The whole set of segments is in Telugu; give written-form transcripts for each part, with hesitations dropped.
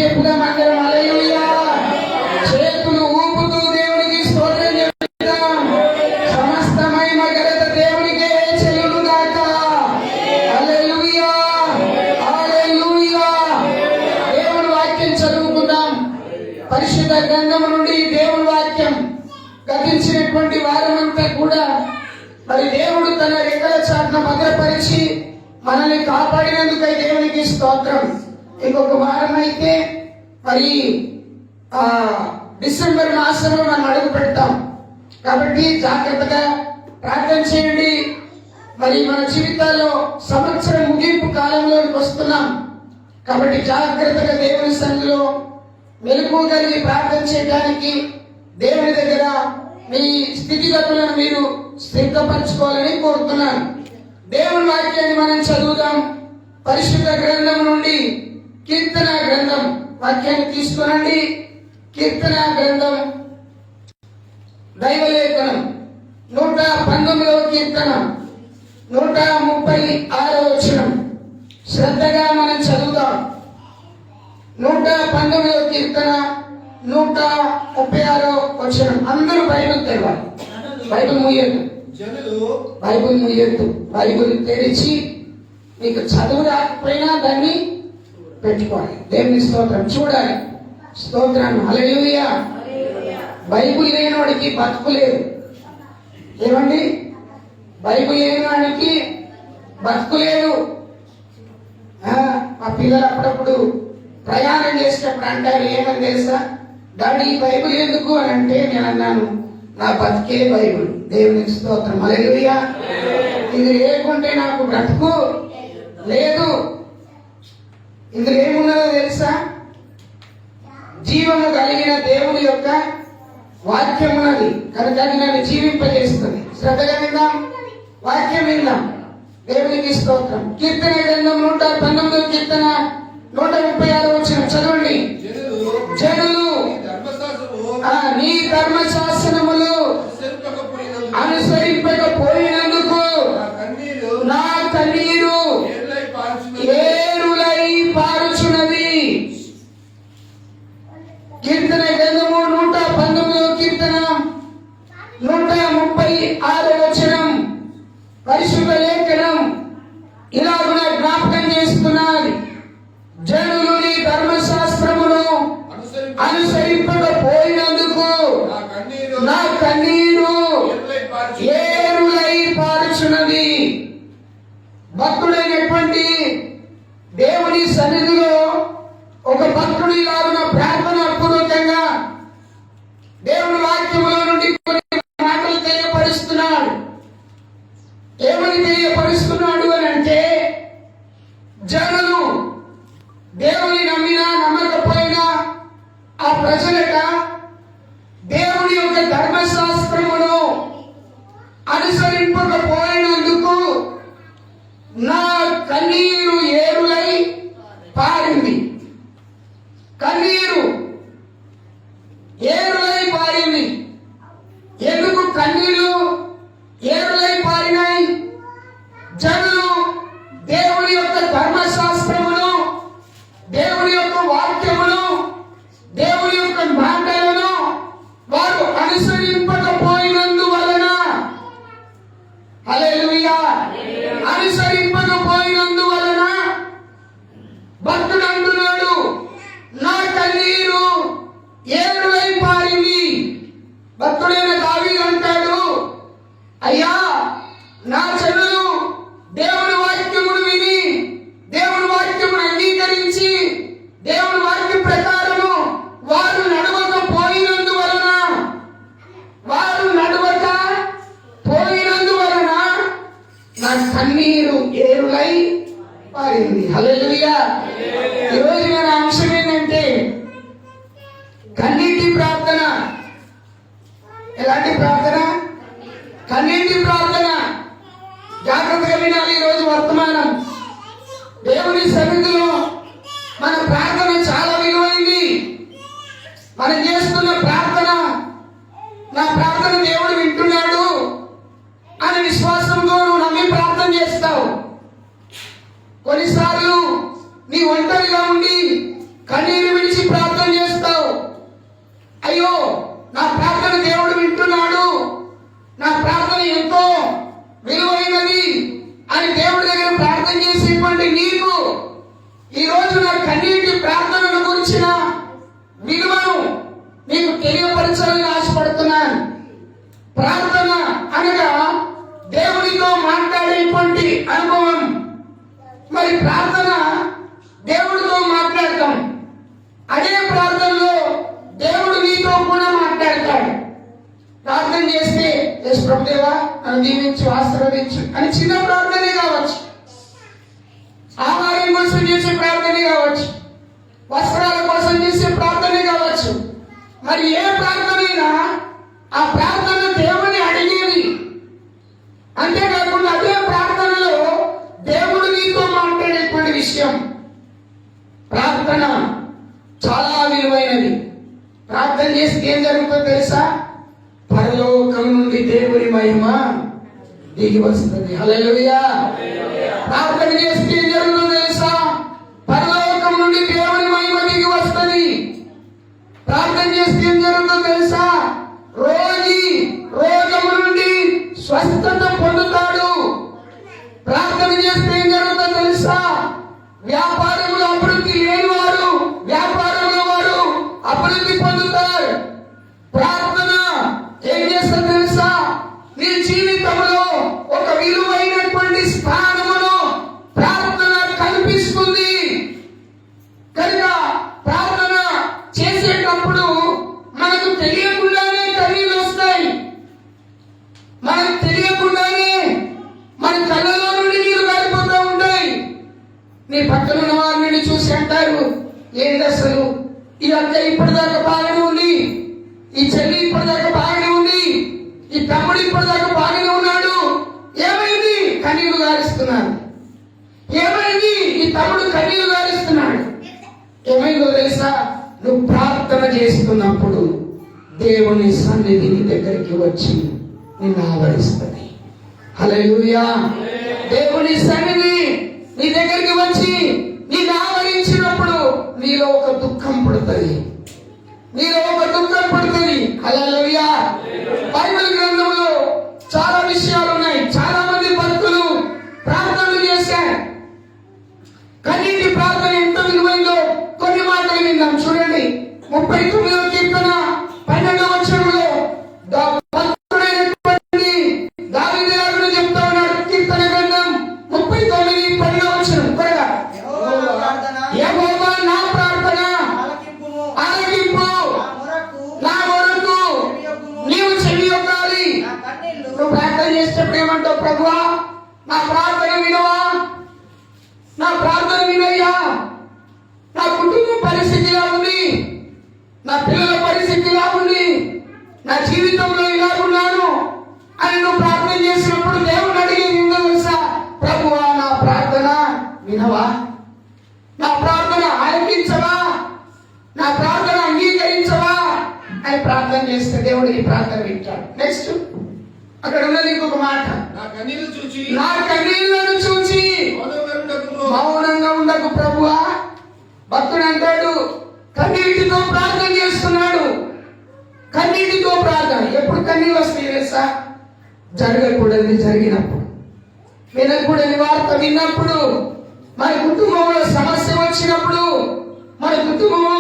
చెప్పుదాం అందరం హల్లెలూయా. చేతులు ఊపుతూ దేవునికి స్తోత్రం చెప్తాం. సమస్త మహిమ ఘనత దేవునికే చెల్లును గాక. హల్లెలూయా హల్లెలూయా. దేవుని వాక్యం చదువుకుందాం. పరిశుద్ధ గ్రంథము నుండి దేవుని వాక్యం గతించినటువంటి వారమంతా కూడా మరి దేవుడు తన రెక్కల చాటున భద్రపరిచి మనల్ని కాపాడినందుకై దేవునికి స్తోత్రం. ఇంకొక వారం అయితే మరి డిసెంబర్ మాసంలో మనం అడుగు పెడతాం. కాబట్టి జాగ్రత్తగా ప్రార్థన చేయండి. మరి మన జీవితాల్లో సంవత్సరం ముగింపు కాలంలోకి వస్తున్నాం. కాబట్టి జాగ్రత్తగా దేవుని సన్నిధిలో మెలకువగలిగి ప్రార్థన చేయడానికి దేవుని దగ్గర మీ స్థితిగతులను మీరు స్థిరపరచుకోవాలని కోరుతున్నాను. దేవుని వాక్యాన్ని మనం చదువుదాం. పరిశుద్ధ గ్రంథం నుండి కీర్తన గ్రంథం వాక్యాన్ని తీసుకునండి. కీర్తన గ్రంథం దైవలేఖనం 119వ కీర్తన 136వ వచనం శ్రద్ధగా మనం చదువుదాం. 119వ కీర్తన 136వ వచనం. అందరూ బైబిల్ తెరవాలి. బైబిల్ ముయ్యద్దు. బైబిల్ ముయ్యద్దు. బైబిల్ తెరిచి మీకు చదువు రాకపోయినా దాన్ని పెట్టుకోవాలి. దేవుని స్తోత్రం చూడాలి. స్తోత్రం హల్లెలూయా. బైబిల్ లేనివాడికి బతుకు లేదు. ఏమండి? బైబిల్ లేనివాడికి బతుకు లేదు. మా పిల్లలు అప్పుడప్పుడు ప్రయాణం చేసేటప్పుడు అంటారు, ఏమని తెలుసా, డాడీ బైబిల్ ఎందుకు అని అంటే నేను అన్నాను, నా బతికే బైబిల్. దేవునికి స్తోత్రం హల్లెలూయా. ఇది లేకుంటే నాకు బ్రతుకు లేదు. ఇందులో ఏమున్నదో తెలుసా? జీవము కలిగిన దేవుని యొక్క వాక్యం ఉన్నది కనుక అది నన్ను జీవింపజేస్తుంది. శ్రద్ధగా విందాం, వాక్యం విందాం. దేవునికి స్తోత్రం. కీర్తన గ్రంథం 119వ కీర్తన 136వ వచనం చదవండి. జనులు నీ ధర్మశాసనములు అనుసరింపకపోయినందుకు నా కన్నీరు ఏరులై పారుచున్నది. కీర్తన గ్రంథము 119వ కీర్తన 136వ వచనం పరిశుద్ధ లేఖనం ఇలాగున జ్ఞాపకం చేస్తున్నది. జనులు నీ ధర్మశాస్త్రమును అనుసరింపకపోయినందుకు నా కన్నీరు ఏరులై పారుచున్నది. భక్తుడైనటువంటి దేవుని సన్నిధిలో ఒక భక్తుడు ఇలాగున ప్రార్థన పూర్వకంగా దేవుని వాక్యములో నుండి కొన్ని మాటలు తెలియపరుస్తున్నాడు. ఏమని తెలియపరుస్తున్నాడు అని అంటే, జనులు దేవుని నమ్మినా నమ్మకపోయినా ఆ ప్రజలట దేవుని యొక్క ధర్మశాస్త్రమును అనుసరింపకపోయినందుకు నా కన్నీరు ఏరులై పారింది. కన్నీరు ఏరులై పారింది. ఎందుకు కన్నీరు ఏరులై పారినాయి? జనులు దేవుని యొక్క ధర్మశాస్త్రమును, దేవుని యొక్క వాక్యమును, దేవుని యొక్క మాటలను వారు అనుసరింపకపోయినందువలన, హల్లెలూయా, అనుసరింపకపోయినందువలన భక్తుడు అంటున్నాడు, నా కన్నీరు ఏరులై పారింది. భక్తుడైన దావీదు అంటాడు, అయ్యా నా జనులు దేవుని వాక్యమును విని దేవుని వాక్యమును అంగీకరించి దేవుని వాక్య ప్రకారము వారు నడవకపోయినందువలన నా కన్నీరు ఏరులై పారింది. హల్లెలూయా. ఈరోజు మన అంశం ఏంటంటే కన్నీటి ప్రార్థన. ఎలాంటి ప్రార్థన? కన్నీటి ప్రార్థన. జాగ్రత్తగా వినాలి. ఈరోజు వర్తమానం దేవుని సన్నిధిలో మన ప్రార్థన చాలా విలువైంది. మనం చేస్తున్న ప్రార్థన, నా ప్రార్థన దేవుడు వింటున్నాడు అనే విశ్వాసంతో నువ్వు నమ్మి ప్రార్థన చేస్తావు. కొన్నిసార్లు నీ ఒంటరిగా ఉండి కన్నీరు విడిచి రోజు నా కన్నీటి ప్రార్థనల గురించిన విలువను నీకు తెలియపరచాలని ఆశపడుతున్నాను. ప్రార్థన అనగా దేవునితో మాట్లాడేటువంటి అనుభవం. మరి ప్రార్థన దేవుడితో మాట్లాడతాం, అదే ప్రార్థనలో దేవుడు నీతో కూడా మాట్లాడతాడు. ప్రార్థన చేస్తే యేసు ప్రభుదేవా నన్ను దీవించు, ఆశీర్వదించు అని చిన్న ప్రార్థనే కావచ్చు, ఆహారం కోసం చేసే ప్రార్థనే కావచ్చు, వస్త్రాల కోసం చేసే ప్రార్థనే కావచ్చు. మరి ఏ ప్రార్థనైనా ఆ ప్రార్థన దేవుని అడిగేది. అంతేకాకుండా అదే ప్రార్థనలో దేవుడు నీతో మాట్లాడేటువంటి విషయం. ప్రార్థన చాలా విలువైనది. ప్రార్థన చేస్తే ఏం జరుగుతుందో తెలుసా? పరలోకం నుండి దేవుని మహిమ దిగి వస్తుంది. హల్లెలూయా. ప్రార్థన చేస్తే ఏం జరుగుతుందో తెలుసా? పరలోకం నుండి దేవుని మహిమ దిగి వస్తుంది. ప్రార్థన చేస్తే ఏం జరుగుతుందో తెలుసా? రోగి రోగము నుండి స్వస్థత పొందుతాడు. ప్రార్థన చేస్తే ఏం జరుగుతుందో తెలుసా? వ్యాపారంలో అభివృద్ధి లేని వారు వ్యాపారంలో వారు అభివృద్ధి పొందుతారు. ప్రార్థన ఏం చేస్తా తెలుసా? నీ జీవితంలో ఒక విలువైనటువంటి స్థానమును ప్రార్థన కల్పిస్తుంది. కనుక ప్రార్థన చేసేటప్పుడు మనకు తెలియకుండానే కన్నీళ్ళు వస్తాయి. మనకు తెలియకుండానే మన కళ్ళలో నుండి నీరు కారిపోతూ ఉంటాయి. నీ పక్కన ఉన్న వారిని చూసి అంటారు, ఏంటి అసలు ఈ అక్క ఇప్పటిదాకా బాగానే ఉంది, ఈ చెల్లి ఇప్పటిదాకా బాగానే ఉంది, ఈ తమ్ముడు ఇప్పటిదాకా బాగానే ఉన్నాడు, ఏమైంది? కన్నీళ్లు గారిస్తున్నాడు. ఏమైంది? ఈ తమ్ముడు కన్నీళ్లు గారిస్తున్నాడు. ఏమైందో తెలుసా? నువ్వు ప్రార్థన చేస్తున్నప్పుడు దేవుని సన్నిధి నీ దగ్గరికి వచ్చి నిన్ను ఆవరిస్తుంది. హల్లెలూయా. దేవుని సన్నిధి నీ దగ్గరికి వచ్చి నిన్ను ఆవరించినప్పుడు నీలో ఒక దుఃఖం పుడుతుంది. నీలో ఒక దుఃఖం పుడుతుంది. హల్లెలూయా. బైబిల్ గ్రంథంలో చాలా విషయాలు ఉన్నాయి. చాలా మంది భక్తులు ప్రార్థనలు చేశారు. కన్నీటి ప్రార్థన ఎంత విలువైందో కొన్ని మాటలు విందాం. చూడండి, 39వ కీర్తన 12వ వచనంలో భక్తుడైనటువంటి దావీదు గారు చెప్తా ఉన్నాడు. కీర్తన గ్రంథం 39:12వ వచనం త్వరగా. యెహోవా నా ప్రార్థన ఆలకింపు, నా మొరకు నీవు చెవియొగ్గాలి. నువ్వు ప్రార్థన చేసేటప్పుడు ఏమంటావు? ప్రభువా నా ప్రార్థన వినవా? నా ప్రార్థన వినయ్యా. నా కుటుంబ పరిస్థితి ఇలా ఉంది, నా పిల్లల పరిస్థితి ఇలా ఉంది, నా జీవితంలో ఇలా ఉన్నాను అని నువ్వు ప్రార్థన చేసినప్పుడు దేవుని అడిగేది ఏందో తెలుసా? ప్రభువా నా ప్రార్థన వినవా? నా ప్రార్థన ఆలకించవా? నా ప్రార్థన అంగీకరించవా అని ప్రార్థన చేస్తే దేవుడు ఈ ప్రార్థన వింటాడు. నెక్స్ట్ అక్కడ ఉన్నది ఇంకొక మాట, నా కన్నీళ్లను చూచి మౌనంగా ఉండకు ప్రభువా. భక్తుడు అంటాడు, కన్నీటితో ప్రార్థన చేస్తున్నాడు. కన్నీటితో ప్రార్థన. ఎప్పుడు కన్నీళ్ళు వస్తాయి తెలుసా? జరగకూడదు జరిగినప్పుడు, వినకూడని వార్త విన్నప్పుడు, మన కుటుంబంలో సమస్య వచ్చినప్పుడు, మన కుటుంబము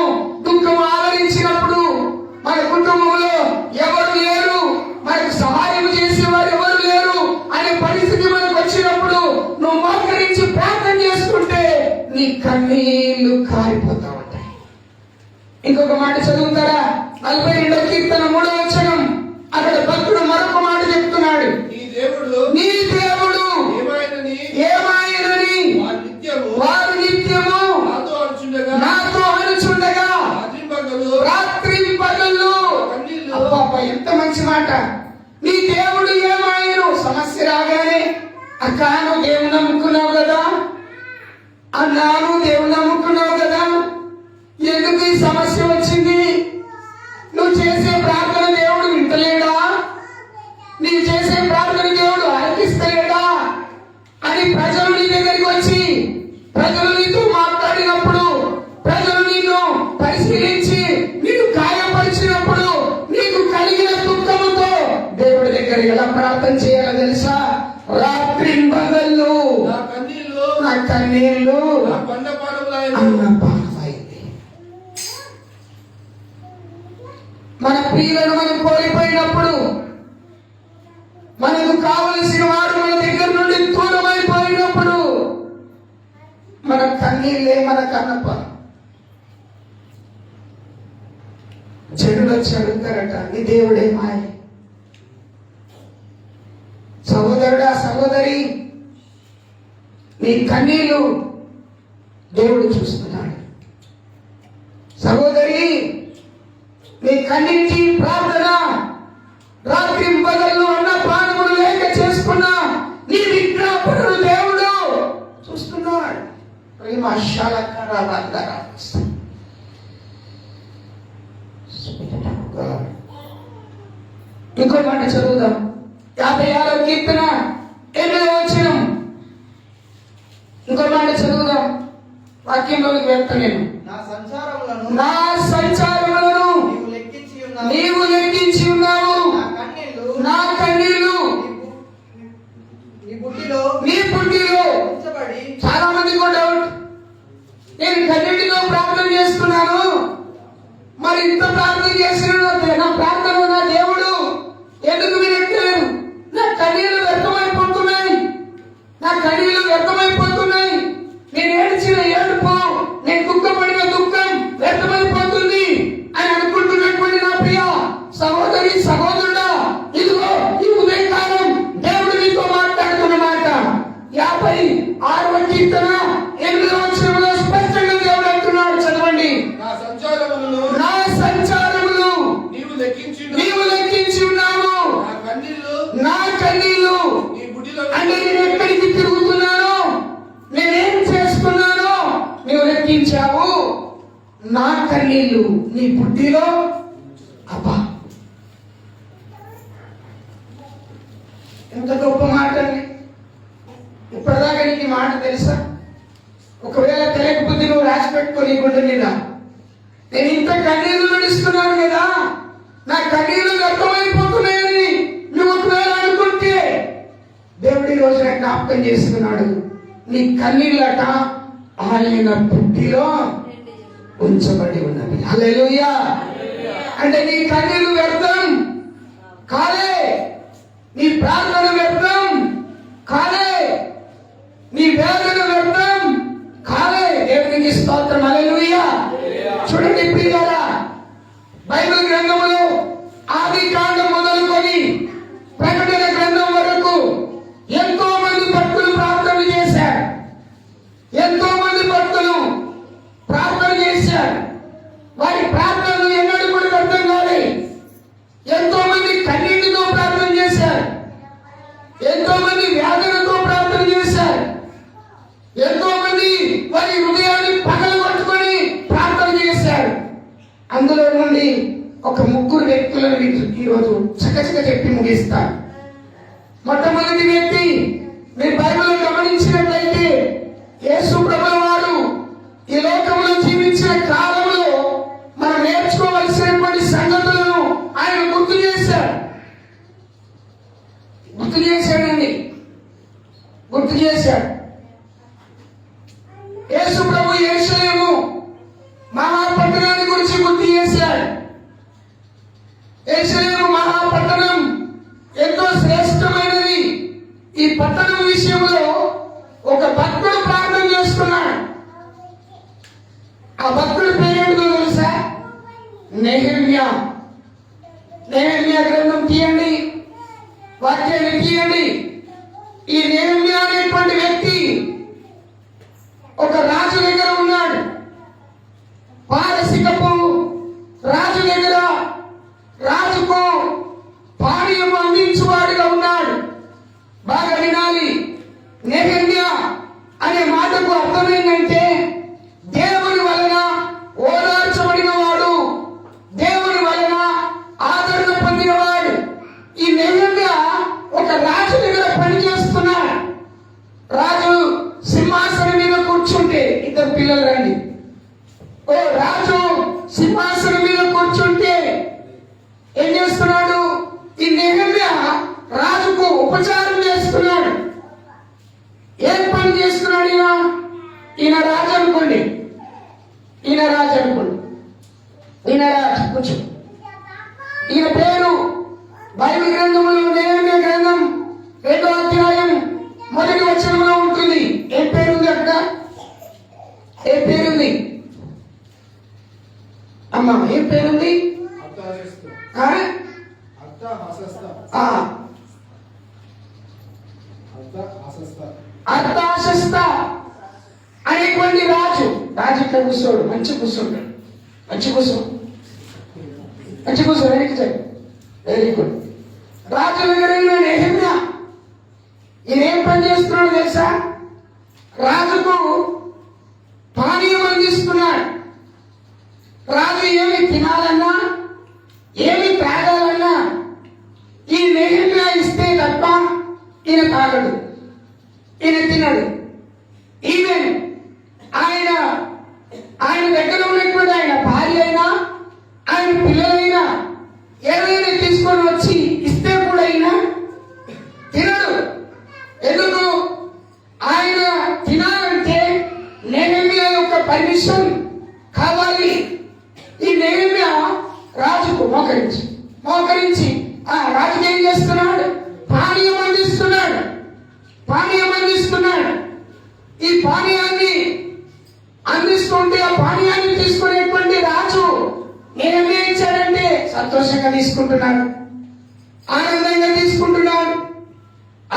దుఃఖం ఆవరించినప్పుడు, మన కుటుంబంలో ఎవరు లేరు, మనకు సహాయం చేసేవారు ఎవరు లేరు అనే పరిస్థితి మనకు వచ్చినప్పుడు నువ్వు మోకరించి ప్రార్థన చేసుకుంటే నీ కన్నీళ్లు కారిపోతా ఉంటాయి. ఇంకొక మాట చదువుతారా? 42వ కీర్తన 3వ వచనం. అక్కడ భక్తుడు మరొక మాట చెప్తున్నాడు, నీ దేవుడు ఏమాయనని వారు నిత్యము నాతో అనుచుండగా రాత్రి పగళ్ళు. అబ్బా ఎంత మంచి మాట. నీ దేవుడు ఏమాయను? సమస్య రాగానే అక్క నువ్వు దేవుని నమ్ముకున్నావు కదా, అన్నాను దేవుని నమ్ముకున్నావు కదా, ఎందుకు ఈ సమస్య వచ్చింది? నువ్వు చేసే ప్రార్థన దేవుడు వింటలేడా? నీవు చేసే ప్రార్థన దేవుడు ఆలకిస్తలేడా అని ప్రజలు నీ దగ్గరికి వచ్చి ప్రజలు నీతో మాట్లాడినప్పుడు, ప్రజలు నిన్ను పరిశీలించి నిన్ను గాయపరిచినప్పుడు నీకు కలిగిన దుఃఖముతో దేవుడి దగ్గర ఎలా ప్రార్థన చేయాలో తెలుసా? రాత్రి పగళ్ళు నా కన్నీళ్లు అన్నపానమైంది. మన ప్రియులను మనం కోల్పోయినప్పుడు, మనకు కావలసిన వారు మన దగ్గర నుండి దూరమైపోయినప్పుడు మన కన్నీళ్ళే మనకు అన్నపానం. చెడులు వచ్చి అడుగుతారట, నీ దేవుడే మాయ. సహోదరుడా, సహోదరి, నీ కన్నీళ్ళు దేవుడు చూస్తున్నాడు. సహోదరి, నీ కన్నీటి ప్రార్థన, రాత్రి పగళ్ళు అన్నపానములు లేక చేసుకున్నా నీ విజ్ఞాపనలు దేవుడు చూస్తున్నాడు. ఇంకో మాట చదువుదాం. 56వ కీర్తన 8వ వచనం. ఇంకో మాట చదువుదాం. వాక్యంలోకి వెళ్తాను. నా సంచారములను నీవు లెక్కించి ఉన్నావు. నా కన్నీళ్లు నీ బుడ్డిలో. చాలా మందికి డౌట్, నేను కన్నీటితో ప్రార్థన చేస్తున్నాను, మరి ఇంత ప్రార్థన చేసిన నా ప్రార్థన నా దేవుడు ఎందుకు వినట్లేదు? నా కన్నీళ్లు వ్యర్థమైపోతున్నాయి, నా కన్నీళ్లు వ్యర్థమైపోతున్నాయి, నేను ఏడ్చిన ఏడుపు, నేను దుఃఖపడిన దుఃఖం వ్యర్థమైపోతుంది అని అనుకుంటున్నటువంటి నా ప్రియ సహోదరి, సహోదరుడా, ఇదిగో ఈ ఉదయకాలం దేవుడు నీతో మాట్లాడుతున్న మాట. 56వ కీర్తన 8వ వచనంలో స్పష్టంగా దేవుడు అంటున్నాడు. చదవండి. నా సంచారములు నీవు లెక్కించి ఉన్నావు. నా కన్నీళ్లు అంటే నేను ఎక్కడికి తిరుగుతున్నానో, నేనేం చేస్తున్నానో నీవు లెక్కించావు. నా కన్నీళ్లు నీ బుద్ధిలో. అబ్బా, ఎంత గొప్ప మాట అండి. ఇప్పటిదాకా నీకు ఈ మాట తెలుసా? ఒకవేళ తెలియకపోతే నువ్వు రాసి పెట్టుకొని నీకుంటుందా? నేను ఇంత కన్నీళ్లు నడుస్తున్నాను కదా, నా కన్నీళ్లు వ్యర్థమైపోతున్నాయని నువ్వు ఒకవేళ అనుకుంటే దేవుడి రోజు జ్ఞాపకం చేస్తున్నాడు. నీ కన్నీళ్ళట ఆయన బుద్ధిలో ఉంచబడి ఉన్నది. హల్లెలూయా. అంటే నీ కన్నీళ్లు వ్యర్థం కాలే, నీ ప్రార్థన వ్యర్థం కాలే, నీ వేదన వ్యర్థం కాలే. దేవునికి స్తోత్రం. హల్లెలూయా. చూడండి ప్రియులారా, బైబిల్ గ్రంథములో ఆది కాండం మొదలుకొని ప్రకటన గ్రంథం వరకు ఎంతో మంది భక్తులు ప్రార్థన చేశారు. ఎంతో మంది భక్తులు ప్రార్థన చేశారు. వారి ప్రార్థనలు ఎన్నడూ కూడా అర్థం కాలేదు. ఎంతో మంది కన్నీటితో ప్రార్థన చేశారు. ఎంతో మంది వ్యాధులతో ప్రార్థన చేశారు. ఎంతో మంది వారి హృదయాన్ని పగలగొట్టుకొని ప్రార్థన చేశారు. అందులో నుండి ఒక ముగ్గురు వ్యక్తులను ఈరోజు చకచక చెప్పి ముగిస్తాను. మొట్టమొదటి వ్యక్తి, మీరు బైబిల్లో గమనించినట్లయితే యేసు ప్రభుల వారు ఈ లోకంలో జీవించిన కాలంలో మనం నేర్చుకోవలసినటువంటి సంగతులను ఆయన గుర్తు చేశాడండి. గుర్తు చేశాడు. యేసు ప్రభు యెరూషలేము మహాపట్టణాన్ని గురించి గుర్తు చేశాడు. యెరూషలేము మహాపట్టణం ఎంతో శ్రేష్టమైనది. ఈ పట్టణం విషయంలో ఒక భక్తుడు ప్రార్థన చేస్తున్నాడు. ఆ భక్తుడి పేరేంటో తెలుసా? నెహెమ్యా. నెహెమ్యా గ్రంథం తీయండి, వాక్యాన్ని తీయండి. ఈ నెహెమ్యా అనేటువంటి వ్యక్తి ఒక రాజు దగ్గర ఉన్నాడు. పారసికపు రాజు దగ్గర రాజుకు పానీయం అందించువాడుగా ఉన్నాడు. బాగా వినాలి. నెహెమ్యా అనే మాటకు అర్థం ఏంటంటే దేవుని వలన ఓదార్చబడిన వాడు, దేవుని వలన ఆదరణ పొందినవాడు. ఈ నెహెమ్యా ఒక రాజు దగ్గర పనిచేస్తున్నాడు. రాజు సింహాసనం మీద కూర్చుంటే, ఇద్దరు పిల్లలు రండి. ఓ రాజు సింహాసనం మీద కూర్చుంటే ఏం చేస్తున్నాడు? ఈ నెహెమ్యా రాజుకు ఉపచారం చేస్తున్నాడు. ఏం పని చేస్తున్నాడు ఈయన? ఈయన రాజు అనుకోండి. ఈయన రాజు అనుకోండి, ఈయన రాజు కూర్చో. ఈయన పేరు బైబిల్ గ్రంథంలో నెహెమ్యా గ్రంథం 2వ అధ్యాయం 1వ వచనంలో ఉంటుంది. ఏం పేరుంది అక్కడ? ఏ పేరుంది అమ్మా? ఏం పేరుంది? అర్తాషస్త అనేటువంటి రాజు. రాజు ఇక్కడ కూర్చోడు, మంచి కూర్చుంటాడు. మంచి కూర్చో, మంచి కూర్చో. Very good. రాజు దగ్గరైన నెహెమ్యా ఈయనేం పని చేస్తున్నాడు తెలుసా? రాజుకు పానీయం అందిస్తున్నాడు. రాజు ఏమి తినాలన్నా, ఏమి తాగాలన్నా ఈ నెహెమ్యా ఇస్తే తప్ప ఈయన తాగడు, ఈయన తినడు. ఈవెన్ ఆయన దగ్గర ఉన్నటువంటి ఆయన భార్య అయినా, ఆయన పిల్లలైనా ఏదైనా తీసుకొని వచ్చి ఇస్తే కూడా అయినా తినడు. ఎందుకు? ఆయన తినాలంటే నెహెమ్యా యొక్క పర్మిషన్ కావాలి. ఈ నెహెమ్యా రాజుకు మోకరించి రాజుకి ఏం చేస్తున్నాడు? పానీయం అందిస్తున్నాడు. ఈ పానీయాన్ని అందిస్తుంటే ఆ పానీయాన్ని తీసుకునేటువంటి రాజు నేనేం ఇచ్చాడంటే సంతోషంగా తీసుకుంటున్నాడు, ఆనందంగా తీసుకుంటున్నాడు,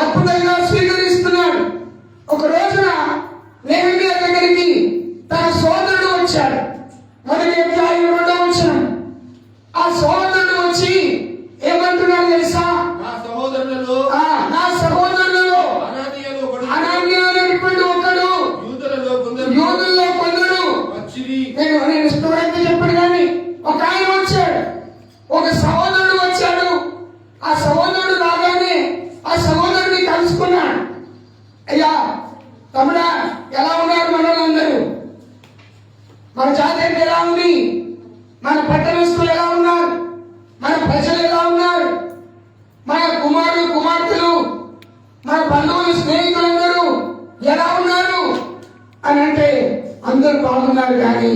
అద్భుతంగా స్వీకరిస్తున్నాడు. ఒక రోజున నెహెమ్యా దగ్గరికి తన సోదరుడు వచ్చాడు. 1వ అధ్యాయం 2వ వచనం. ఆ సోదరుడు వచ్చి ఏమంటున్నాడు తెలుసా? నా సహోదరులలో అనానీయ అనేటువంటి ఒకడు యూదుల్లో కొందరు. నేను స్టూడెంట్ చెప్పాడు కానీ ఒక ఆయన వచ్చాడు, ఒక సహోదరుడు వచ్చాడు. ఆ సహోదరుడు రాగానే ఆ సహోదరుడిని కలుసుకున్నాడు. అయ్యా తమ్ముడా, ఎలా ఉన్నారు మనలందరూ? మన జాతి ఎలా ఉంది? మన పట్టణస్తులు ఎలా ఉన్నారు? మన ప్రజలు ఎలా ఉన్నారు? మన కుమారులు కుమార్తెలు, మన బంధువులు స్నేహితులందరూ ఎలా ఉన్నారు అని అంటే అందరూ బాగున్నారు, కానీ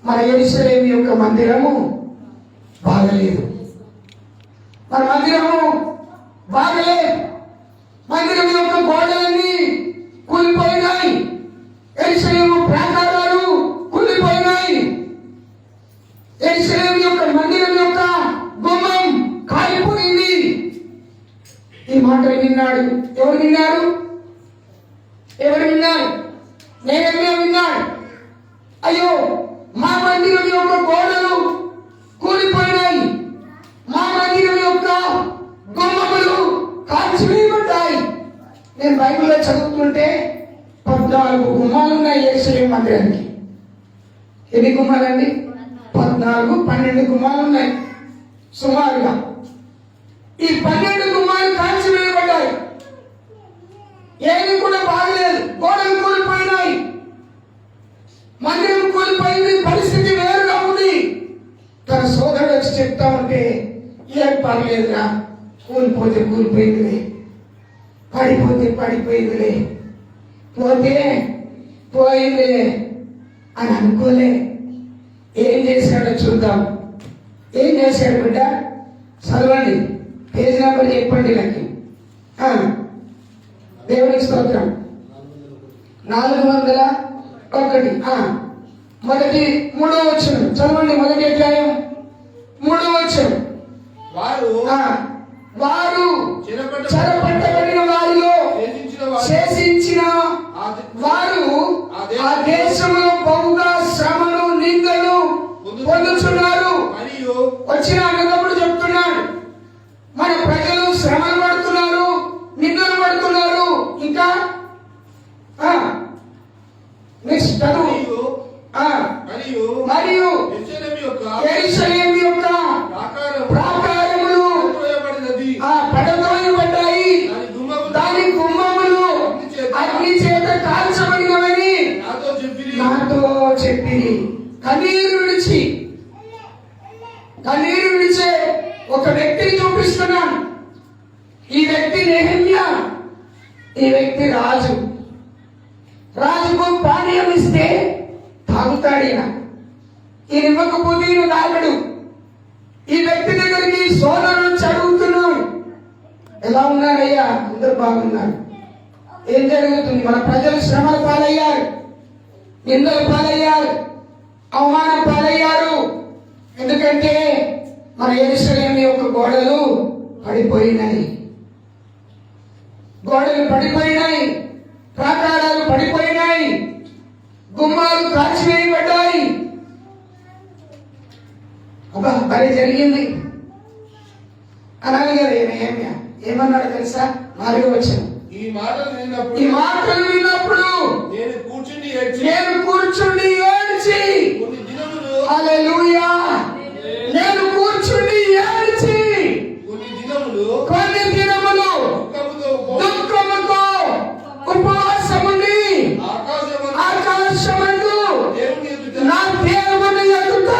మన యెరూషలేము యొక్క మందిరము బాగలేదు. మన మందిరము బాగలేదు. మందిరం యొక్క గోడలన్నీ కూలిపోయినాయి. యెరూషలేము ప్రాకారాలు కూలిపోయినాయి. యెరూషలేము యొక్క మందిరం యొక్క గుమ్మం కాలిపోయింది. ఈ మాటలు విన్నాడు. ఎవరు విన్నారు? నెహెమ్యా విన్నాడు. అయ్యో, మా మందిరం యొక్క గోడలు కూలిపోయినాయి, మా మందిరం యొక్క గుమ్మములు కాల్చివేయబడ్డాయి. నేను బైబిల్లో చదువుతుంటే 14 గుమ్మాలు ఉన్నాయి యెరూషలేము మందిరానికి. ఎన్ని గుమ్మాలండి? 14, 12 గుమ్మాలు ఉన్నాయి సుమారుగా. ఈ 12 గుమ్మాలు కాల్చివేయబడ్డాయి. ఏది కూడా బాగలేదు. గోడలు కూలిపోయినాయి, మందిరం కూలిపోయింది, పరిస్థితి వేరుగా ఉంది. తన సోదరుడు వచ్చి చెప్తా ఉంటే ఏం పర్లేదురా, కూలిపోతే కూలిపోయిందిలే, పడిపోతే పడిపోయిందిలే, పోతే పోయిందిలే అని అనుకోలే. ఏం చేశాడో చూద్దాం. ఏం చేశాడు బిడ్డ? చదవండి, పేజ్ నెంబర్ చెప్పండి నాకు. దేవునికి స్తోత్రం. 401. మొదటి 3వ వచనం చదవండి. 1వ అధ్యాయం 3వ వచనం. వారు చెరపట్టబడిన వారిలో శేషించిన వారు ఆ దేశంలో బహుగా శ్రమను నిందలు పొందుతున్నారు. వచ్చిన అన్నప్పుడు చెప్తున్నాడు, మన ప్రజలు శ్రమలు పడుతున్నారు, నిందలు పడుతున్నారు. ఇంకా నెక్స్ట్ చదువు. మరియు యెరూషలేము యొక్క ప్రాకారములు పడద్రోయబడ్డాయి, దాని గుమ్మములు అగ్ని చేత కాల్చబడినవని నాతో చెప్పి కన్నీరు విడిచే ఒక వ్యక్తిని చూపిస్తున్నాను. ఈ వ్యక్తి నెహెమ్యా, ఈ వ్యక్తి రాజుకు పానీయం ఇస్తే తాగుతాడు ఈయన ఇవ్వకపోతే ఈయన తాగడు. ఈ వ్యక్తి దగ్గరికి సోదరుడు చదువుతున్నాడు. ఎలా ఉన్నారయ్యా? అందరూ బాగున్నారు. ఏం జరుగుతుంది? మన ప్రజలు శ్రమల పాలయ్యారు, నిందల పాలయ్యారు, అవమానం పాలయ్యారు. ఎందుకంటే మన యెరూషలేము యొక్క గోడలు పడిపోయినాయి, గోడలు పడిపోయినాయి, ప్రాకారాలు పడిపోయినాయి, గుమ్మాలు కాల్చివేయబడ్డాయి. అబ్బా మరి జరిగింది. అనాలి గారు ఏమన్నాడు తెలుసా? 4వ వచనం, ఈ మాటలు విన్నప్పుడు నేను కూర్చుండి ఏడ్చి కొన్ని దినములు హల్లెలూయా నేను కూర్చుండి ఏడ్చి కొన్ని దినములు దుఃఖముతో ఉపవాసముండి ఆకాశమందు నా దేవుని ఎదుట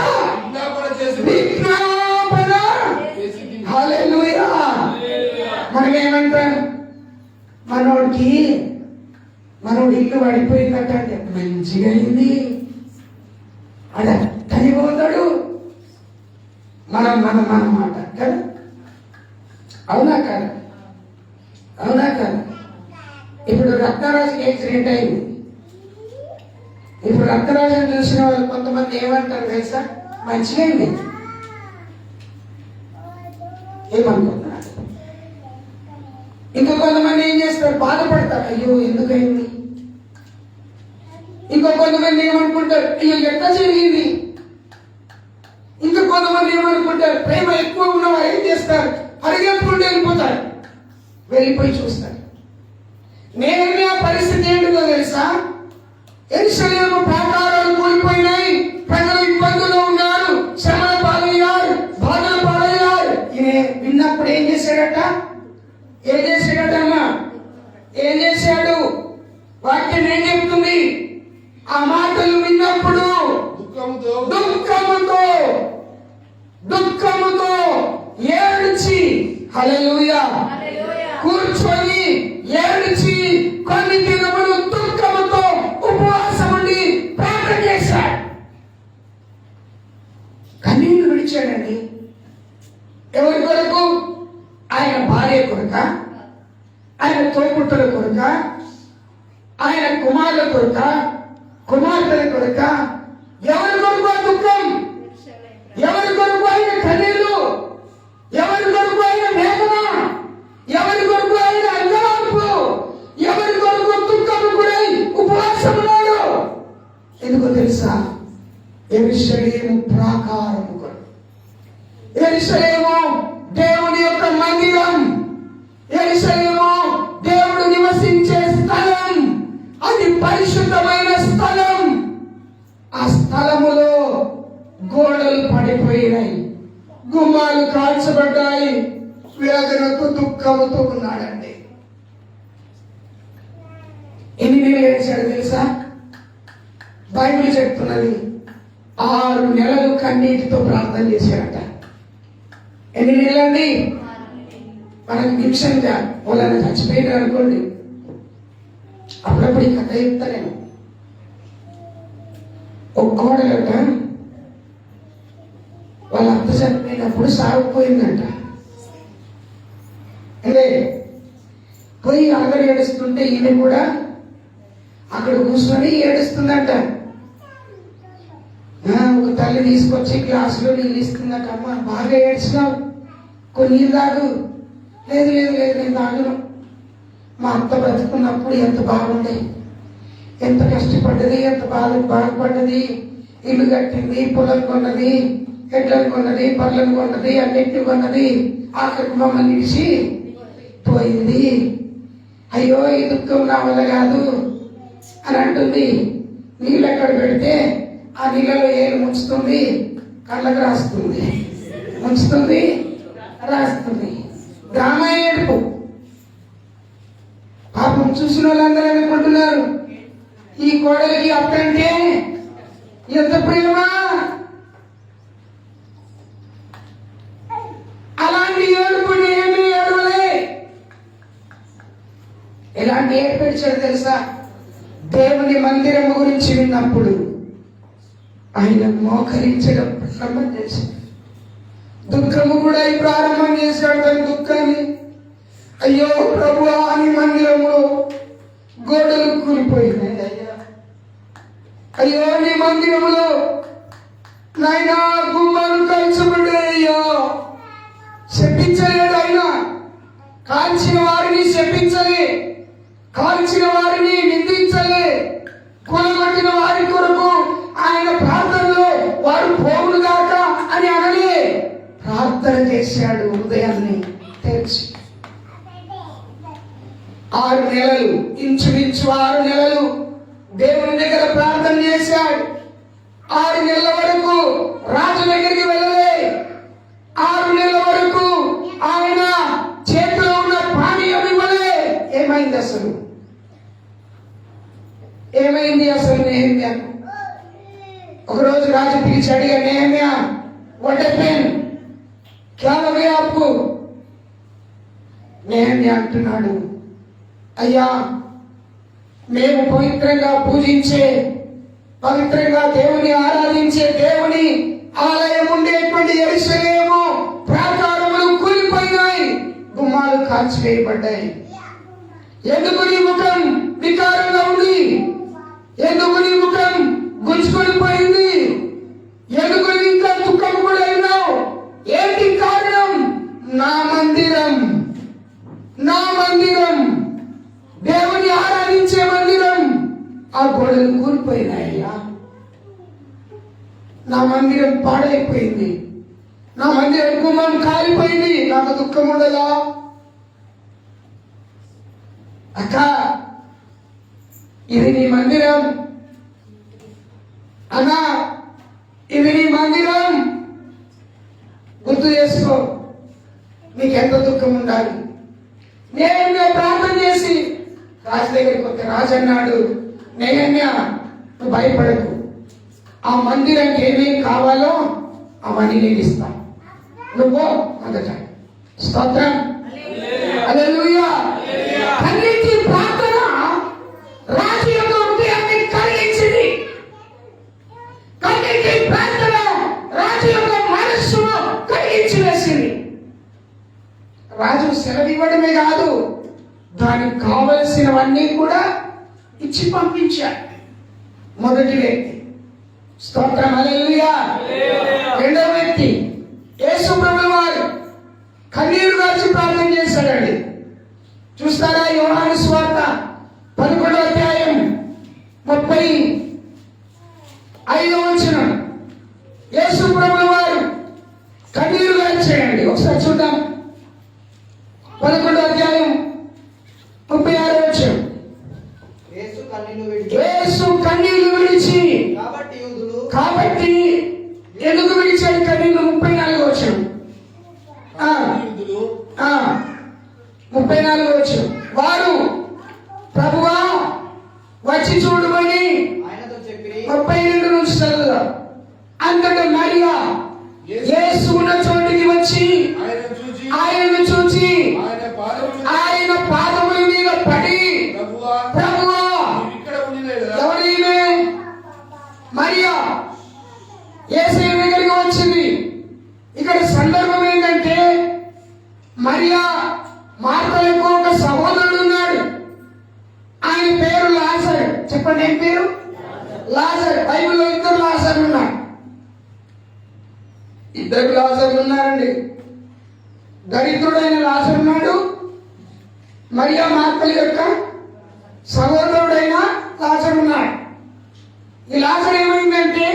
విజ్ఞాపన. హల్లెలూయా. మనం ఏమంటాం? మనోడు ఇల్లు పడిపోయిందట అంటే మంచిగా అయింది అడ కలిపోతాడు. మనం మాట కదా? అవునా కాదు? అవునా కాదు? ఇప్పుడు రత్నరాజుకి యాక్సిడెంట్ అయింది. ఇప్పుడు రత్నరాజుని చూసిన వాళ్ళు కొంతమంది ఏమంటారు తెలుసా? మంచిగా అయింది. ఏమనుకుంటున్నారు? ఇంకా కొంతమంది ఏం చేస్తారు? బాధపడతారు, అయ్యో ఎందుకైంది. ఇంకో కొంతమంది ఏమనుకుంటారు? అయ్యో ఎట్లా జరిగింది. ఇంకా కొంతమంది ఏమనుకుంటారు? ప్రేమ ఎక్కువ ఉన్నవారు ఏం చేస్తారు? పరిగెత్తుకుంటూ వెళ్ళిపోతారు, వెళ్ళిపోయి చూస్తారు. నేహెమ్యా పరిస్థితి ఏంటిదో తెలుసా? యెరూషలేము ప్రాకారాలు కూలిపోయినాయి, ప్రజలు ఇబ్బందుల్లో ఉన్నారు, శ్రమల పాలయ్యారు, బాధల పాలయ్యారు. ఈయన విన్నప్పుడు ఏం చేశాడట? అమ్మా ఏం చేశాడు? వాక్యం ఏం చెప్తుంది? ఆ మాటలు విన్నప్పుడు దుఃఖముతో ఏడ్చి హల్లెలూయా కూర్చొని ఏడ్చి కొన్ని దినములు దుఃఖముతో ఉపవాసం ఉండి ప్రార్థన చేశాడు. కన్నీళ్లు విడిచాడండి. ఎవరి కొరకు? ఆయన భార్య కొరక, ఆయన తోబుట్టుల కొరక, ఆయన కుమారుల కొరక, కుమార్తెల కొరక. ఎవరి కొరకు ఆ దుఃఖం? ఎవరి కొరకు ఆయన కన్నీళ్లు? ఎవరి కొరకు ఆయన వేదన? ఎవరి కొరకు ఆయన అంగలార్పు? ఎవరి కొరకు దుఃఖము గురై ఉపవాసం ఉన్నాడు? ఎందుకో తెలుసా? యెరూషలేము ప్రాకారము కొరకు. యెరూషలేము దేవుని యొక్క మందిరం, యెరూషలేము దేవుడు నివసించే స్థలం, అది పరిశుద్ధమైన స్థలం. ఆ స్థలములో గోడలు పడిపోయినాయి, గుమ్మాలు కాల్చబడ్డాయి. వేదనతో దుఃఖముతో ఉన్నాడండి. ఎన్ని నెలలు ఏడ్చాడు తెలుసా? బైబిల్ చెప్తున్నది 6 నెలలు కన్నీటితో ప్రార్థన చేశాడట. ఎన్ని నెలలండి? మనకు నిమిషంగా వాళ్ళని చచ్చిపోయినారు అనుకోండి, అప్పుడప్పుడు ఈ కథ చెప్తా నేను. ఒక కోడలట వాళ్ళ అత్త చనిపోయినప్పుడు సాగిపోయిందంట. అదే పోయి అందరు ఏడుస్తుంటే ఈయన కూడా అక్కడ కూర్చొని ఏడుస్తుందంట. ఒక తల్లి తీసుకొచ్చి గ్లాసులో నీళ్ళు ఇస్తుందట. అమ్మ బాగా ఏడ్చినావు, కొన్ని నీళ్ళు తాగు. లేదు లేదు లేదు నేను తాగను. మా అత్త బ్రతుకున్నప్పుడు ఎంత బాగుండే, ఎంత కష్టపడ్డది, ఎంత బాధపడ్డది. ఇల్లు కట్టింది, పొలం కొన్నది, ఎడ్లను కొన్నది, బర్లను కొన్నది, అన్నింటినీ కొన్నది. ఆఖరికి మమ్మల్ని ఇడిచి పోయింది. అయ్యో ఈ దుఃఖం నా వల్ల కాదు అని అంటుంది. నీళ్ళు ఎక్కడ పెడితే ఆ నీళ్ళలో ఏలు ముంచుతుంది, కళ్ళకు రాస్తుంది, ముంచుతుంది, రాస్తుంది. డ్రామా ఏడుపు. పాపం చూసిన వాళ్ళందరూ అనుకుంటున్నారు ఈ కోడలికి అత్తంటే ఎంత ప్రేమ. అలాంటి ఏడుపు ఏమీ ఏడవలే. ఎలాంటి ఏడుపు ఏడ్చాడు తెలుసా? దేవుని మందిరము గురించి విన్నప్పుడు, ఆయన మోకరించడం ప్రారంభం చేశాడు. దుఃఖము కూడా ప్రారంభం చేశాడు తన దుఃఖాన్ని. అయ్యో ప్రభువా, నీ మందిరంలో గోడలు కూలిపోయినాయి అయ్యా. అయ్యో నీ మందిరంలో నాయనా గుమ్మాలు కాల్చబడ్డాయ్యా. శపించలేడు ఆయన. కాల్చిన వారిని శపించలే, కాల్చిన వారిని నిందించలే, కొనగొట్టిన వారి కొరకు ఆయన ప్రార్థనలో వారు పోవును గాక అని అనలే. ప్రార్థన చేశాడు హృదయాన్ని తెరిచి. 6 నెలలు, ఇంచుమించు 6 నెలలు దేవుని దగ్గర ప్రార్థన చేశాడు. 6 నెలల వరకు రాజు దగ్గరికి వెళ్ళలే. 6 నెలల వరకు ఆయన చేతిలో ఉన్న పానీయం ఇవ్వలే. ఏమైంది అసలు? ఏమైంది అసలు నెహెమ్యా? ఒకరోజు రాజు పిలిచి అడిగా, నెహెమ్యా, వాట్ హ్యాపెన్? క్యా హో గయా ఆప్కో? నెహెమ్యా అంటున్నాడు, అయ్యా, మేము పవిత్రంగా పూజించే, పవిత్రంగా దేవుని ఆరాధించే దేవుని ఆలయం ఉండేటువంటి యెరూషలేము ప్రాకారములు కూలిపోయినాయి, గుమ్మాలు కాల్చివేయబడ్డాయి. ఎందుకు నీ ముఖం వికారంగా ఉంది? ఎందుకు నీ ముఖం గుంజుకొని పోయింది? ఎందుకు నీ ఇంకా దుఃఖం కూడా అయినావు? ఏంటి కారణం? నా మందిరం, నా మందిరం, దేవుని ఆరాధించే మందిరం, ఆ గోడలు కూలిపోయినాయ్యా. నా మందిరం పాడైపోయింది, నా మందిరం గుమ్మం కాలిపోయింది. నాకు దుఃఖం ఉండదా? అక్క, ఇది నీ మందిరం. అన్నా, ఇది నీ మందిరం. గుర్తు చేసుకో, నీకెంత దుఃఖం ఉండాలి. నేను ప్రార్థన చేసి రాజు దగ్గరికి వస్తే రాజు అన్నాడు, నెహెమ్యా, నువ్వు భయపడకు, ఆ మందిరానికి ఏమేమి కావాలో అవన్నీ నేను ఇస్తాను, నువ్వు మొదట. స్తోత్రం, హల్లెలూయా. కన్నీటి ప్రార్థన రాజు యొక్క హృదయాన్ని కలిగించింది. కన్నీటి ప్రార్థన రాజు యొక్క మనస్సును కలిగించి వేసింది. రాజు సెలవివ్వడమే కాదు, దానికి కావలసినవన్నీ కూడా ఇచ్చి పంపించాడు. మొదటి వ్యక్తి. స్తోత్రం, హల్లెలూయా. రెండవ వ్యక్తి యేసు ప్రభువు వారు కన్నీరు గార్చి ప్రార్థన చేశాడండి. చూస్తారా? యోహాను సువార్త 11వ అధ్యాయం 35వ వచనం. యేసు ప్రభువు వారు కన్నీరు గార్చాడండి. ఒకసారి చూద్దాం. 11వ అధ్యాయం 36వ వచనం. యేసు కన్నీళ్లు విడిచి, కాబట్టి ఎందుకు విడిచాడు కన్నీళ్లు? 34వ వచనం. 34వ వచనం. వారు ప్రభువా వచ్చి చూడమని 32 నుంచి చదువుదాం. అంతటా మరియా యేసు ఉన్న చోటికి వచ్చి ఆయనను చూచి ఆయన పాదముల మీద పడి, ప్రభువా, ఎవరీమే? మరియా యేసయ్య దగ్గరికి వచ్చింది. ఇక్కడ సందర్భం ఏంటంటే, మరియా మార్తలకు ఒక సహోదరుడు ఉన్నాడు. ఆయన పేరు లాజరు. చెప్పండి, ఏం పేరు? లాజరు. బైబిల్లో 2 లాజర్లు ఉన్నారు. 2 లాజర్లు ఉన్నారండి. దరిద్రుడైన లాజరు ఉన్నాడు, మరియా మార్తల యొక్క సహోదరుడైన లాజరు ఉన్నాడు. ఈ లాజరు ఏమైందంటే,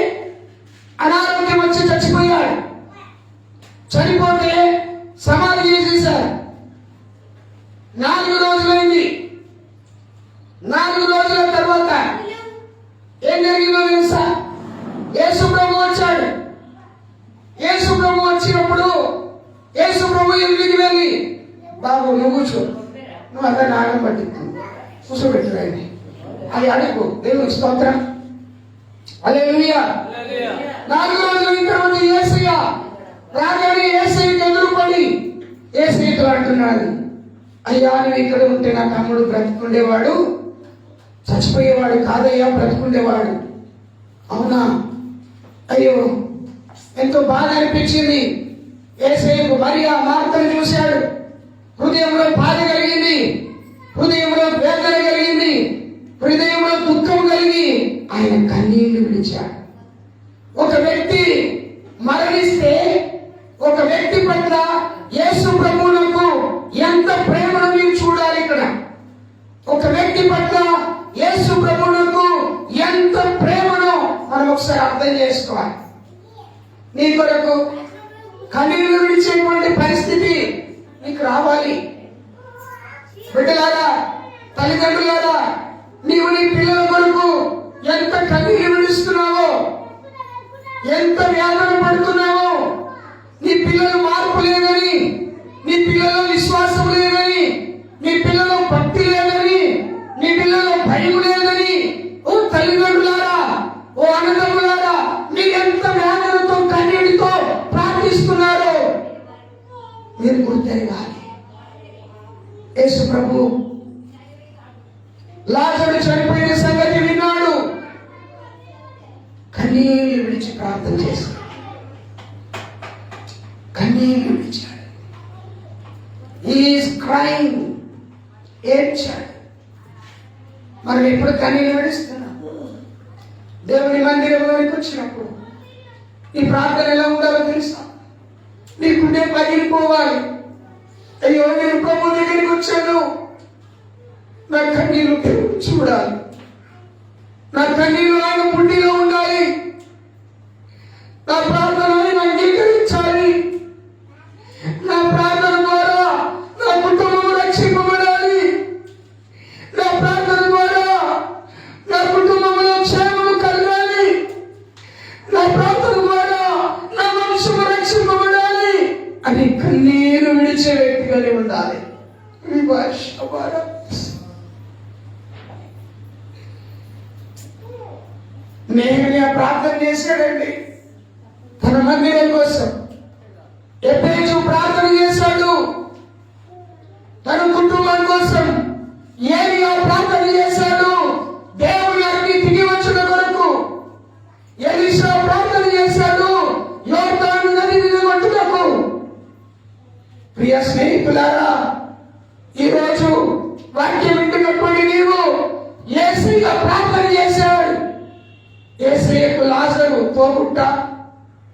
అనారోగ్యం వచ్చి చచ్చిపోయాడు. చనిపోతే సమాధి చేసేశారు. 4 రోజులైంది. 4 రోజుల తర్వాత ఏం జరిగిందో తెలుసా? యేసు ప్రభు వచ్చాడు. యేసు ప్రభు వచ్చినప్పుడు యేసు ప్రభు ఇంటికి వెళ్ళి, బాబు నువ్వు కూర్చో, నువ్వు అంతా నాగం పట్టింది, కూర్చోబెట్టురాయని అది అడుగు. దేవునికి స్తోత్రం, హల్లెలూయా. 4 రోజుల తర్వాత యేసయ్య రాగానే యేసయ్యకి ఎదురుపడి యేసయ్యతో అంటున్నాడు, అయ్యా, నువ్వు ఇక్కడ ఉంటే నా తమ్ముడు బ్రతుకుండేవాడు, చచ్చిపోయేవాడు కాదయ్యా, బ్రతుకుండేవాడు. అవునా? అయ్యో ఎంతో బాధ అనిపించింది. యేసయ్యకు మరియా మార్తను చూశాడు. హృదయంలో బాధ కలిగింది, హృదయంలో వేదన కలిగింది, హృదయంలో దుఃఖం కలిగి ఆయన కన్నీళ్లు విడిచాడు. ఒక వ్యక్తి మరణిస్తే ఒక వ్యక్తి పట్ల యేసు ప్రభువులకు ఎంత ప్రేమను మీరు చూడాలి. ఇక్కడ ఒక వ్యక్తి పట్ల యేసు ప్రభువులకు ఎంత ప్రేమను మనం ఒకసారి అర్థం చేసుకోవాలి. నీ కొరకు కన్నీళ్లు విడిచేటువంటి పరిస్థితి నీకు రావాలి. బిడ్డలారా, తల్లిదండ్రులారా, నీవు నీ పిల్లల కొరకు ఎంత కన్నీళ్లు విడుస్తున్నావో, ఎంత వేదన పడుతున్నావో, నీ పిల్లలు మార్పు లేదని, నీ పిల్లలు విశ్వాసం లేదని, నీ పిల్లలు భక్తి లేదని, నీ పిల్లలు భయం లేదని, ఓ తల్లిదండ్రులారా, ఓ అన్నదమ్ములారా, మీరు ఎంత వేదనతో కన్నీటితో ప్రార్థిస్తున్నారో మీరు గుర్తెరగాలి. యేసు ప్రభు లాజరు చనిపోయిన సంగతి విన్నాడు, కన్నీళ్లు విడిచి ప్రార్థన చేశాడు, కన్నీళ్లు విడిచాడు. ఈజ్ క్రైమ్, ఏడ్చాడు. మనం ఎప్పుడు కన్నీళ్లు విడుస్తున్నాం? దేవుని మందిరంలోకి వచ్చినప్పుడు ఈ ప్రార్థన ఎలా ఉండాలో తెలుసా? నీకుండే పగిలిపోవాలి. అయ్యో నేను ప్రభు దగ్గరికి వచ్చాను, నా కన్నీళ్లు చూడాలి, నా కన్నీళ్లు ఆయన పుట్టిలో ఉండాలి, నా ప్రార్థన ఆయన అంగీకరించాలి, నా ప్రార్థన ద్వారా నా కుటుంబం రక్షింపబడాలి, నా ప్రార్థన ద్వారా నా కుటుంబంలో క్షేమం కలగాలి, నా ప్రార్థన ద్వారా నా వంశం రక్షింపబడాలి అని కన్నీరు విడిచే వ్యక్తిగానే ఉండాలి. నేహమ్యా ప్రార్థన చేశాడండి తన మందిరం కోసం. ఎబ్బేజు ప్రార్థన చేశాడు తన కుటుంబం కోసం. ఏలియా ప్రార్థన చేశాడు దేవుని అగ్ని దిగి వచ్చిన కొరకు. ఎలీషా ప్రార్థన చేశాడు యోర్దాను నదిని కొట్టుటకు. ప్రియ స్నేహితులారా, ఈరోజు వాక్యం వింటున్నటువంటి నీవు యేసయ్య ప్రార్థన చేశాడు. యేసయ్యకు లాజరు తోబుట్ట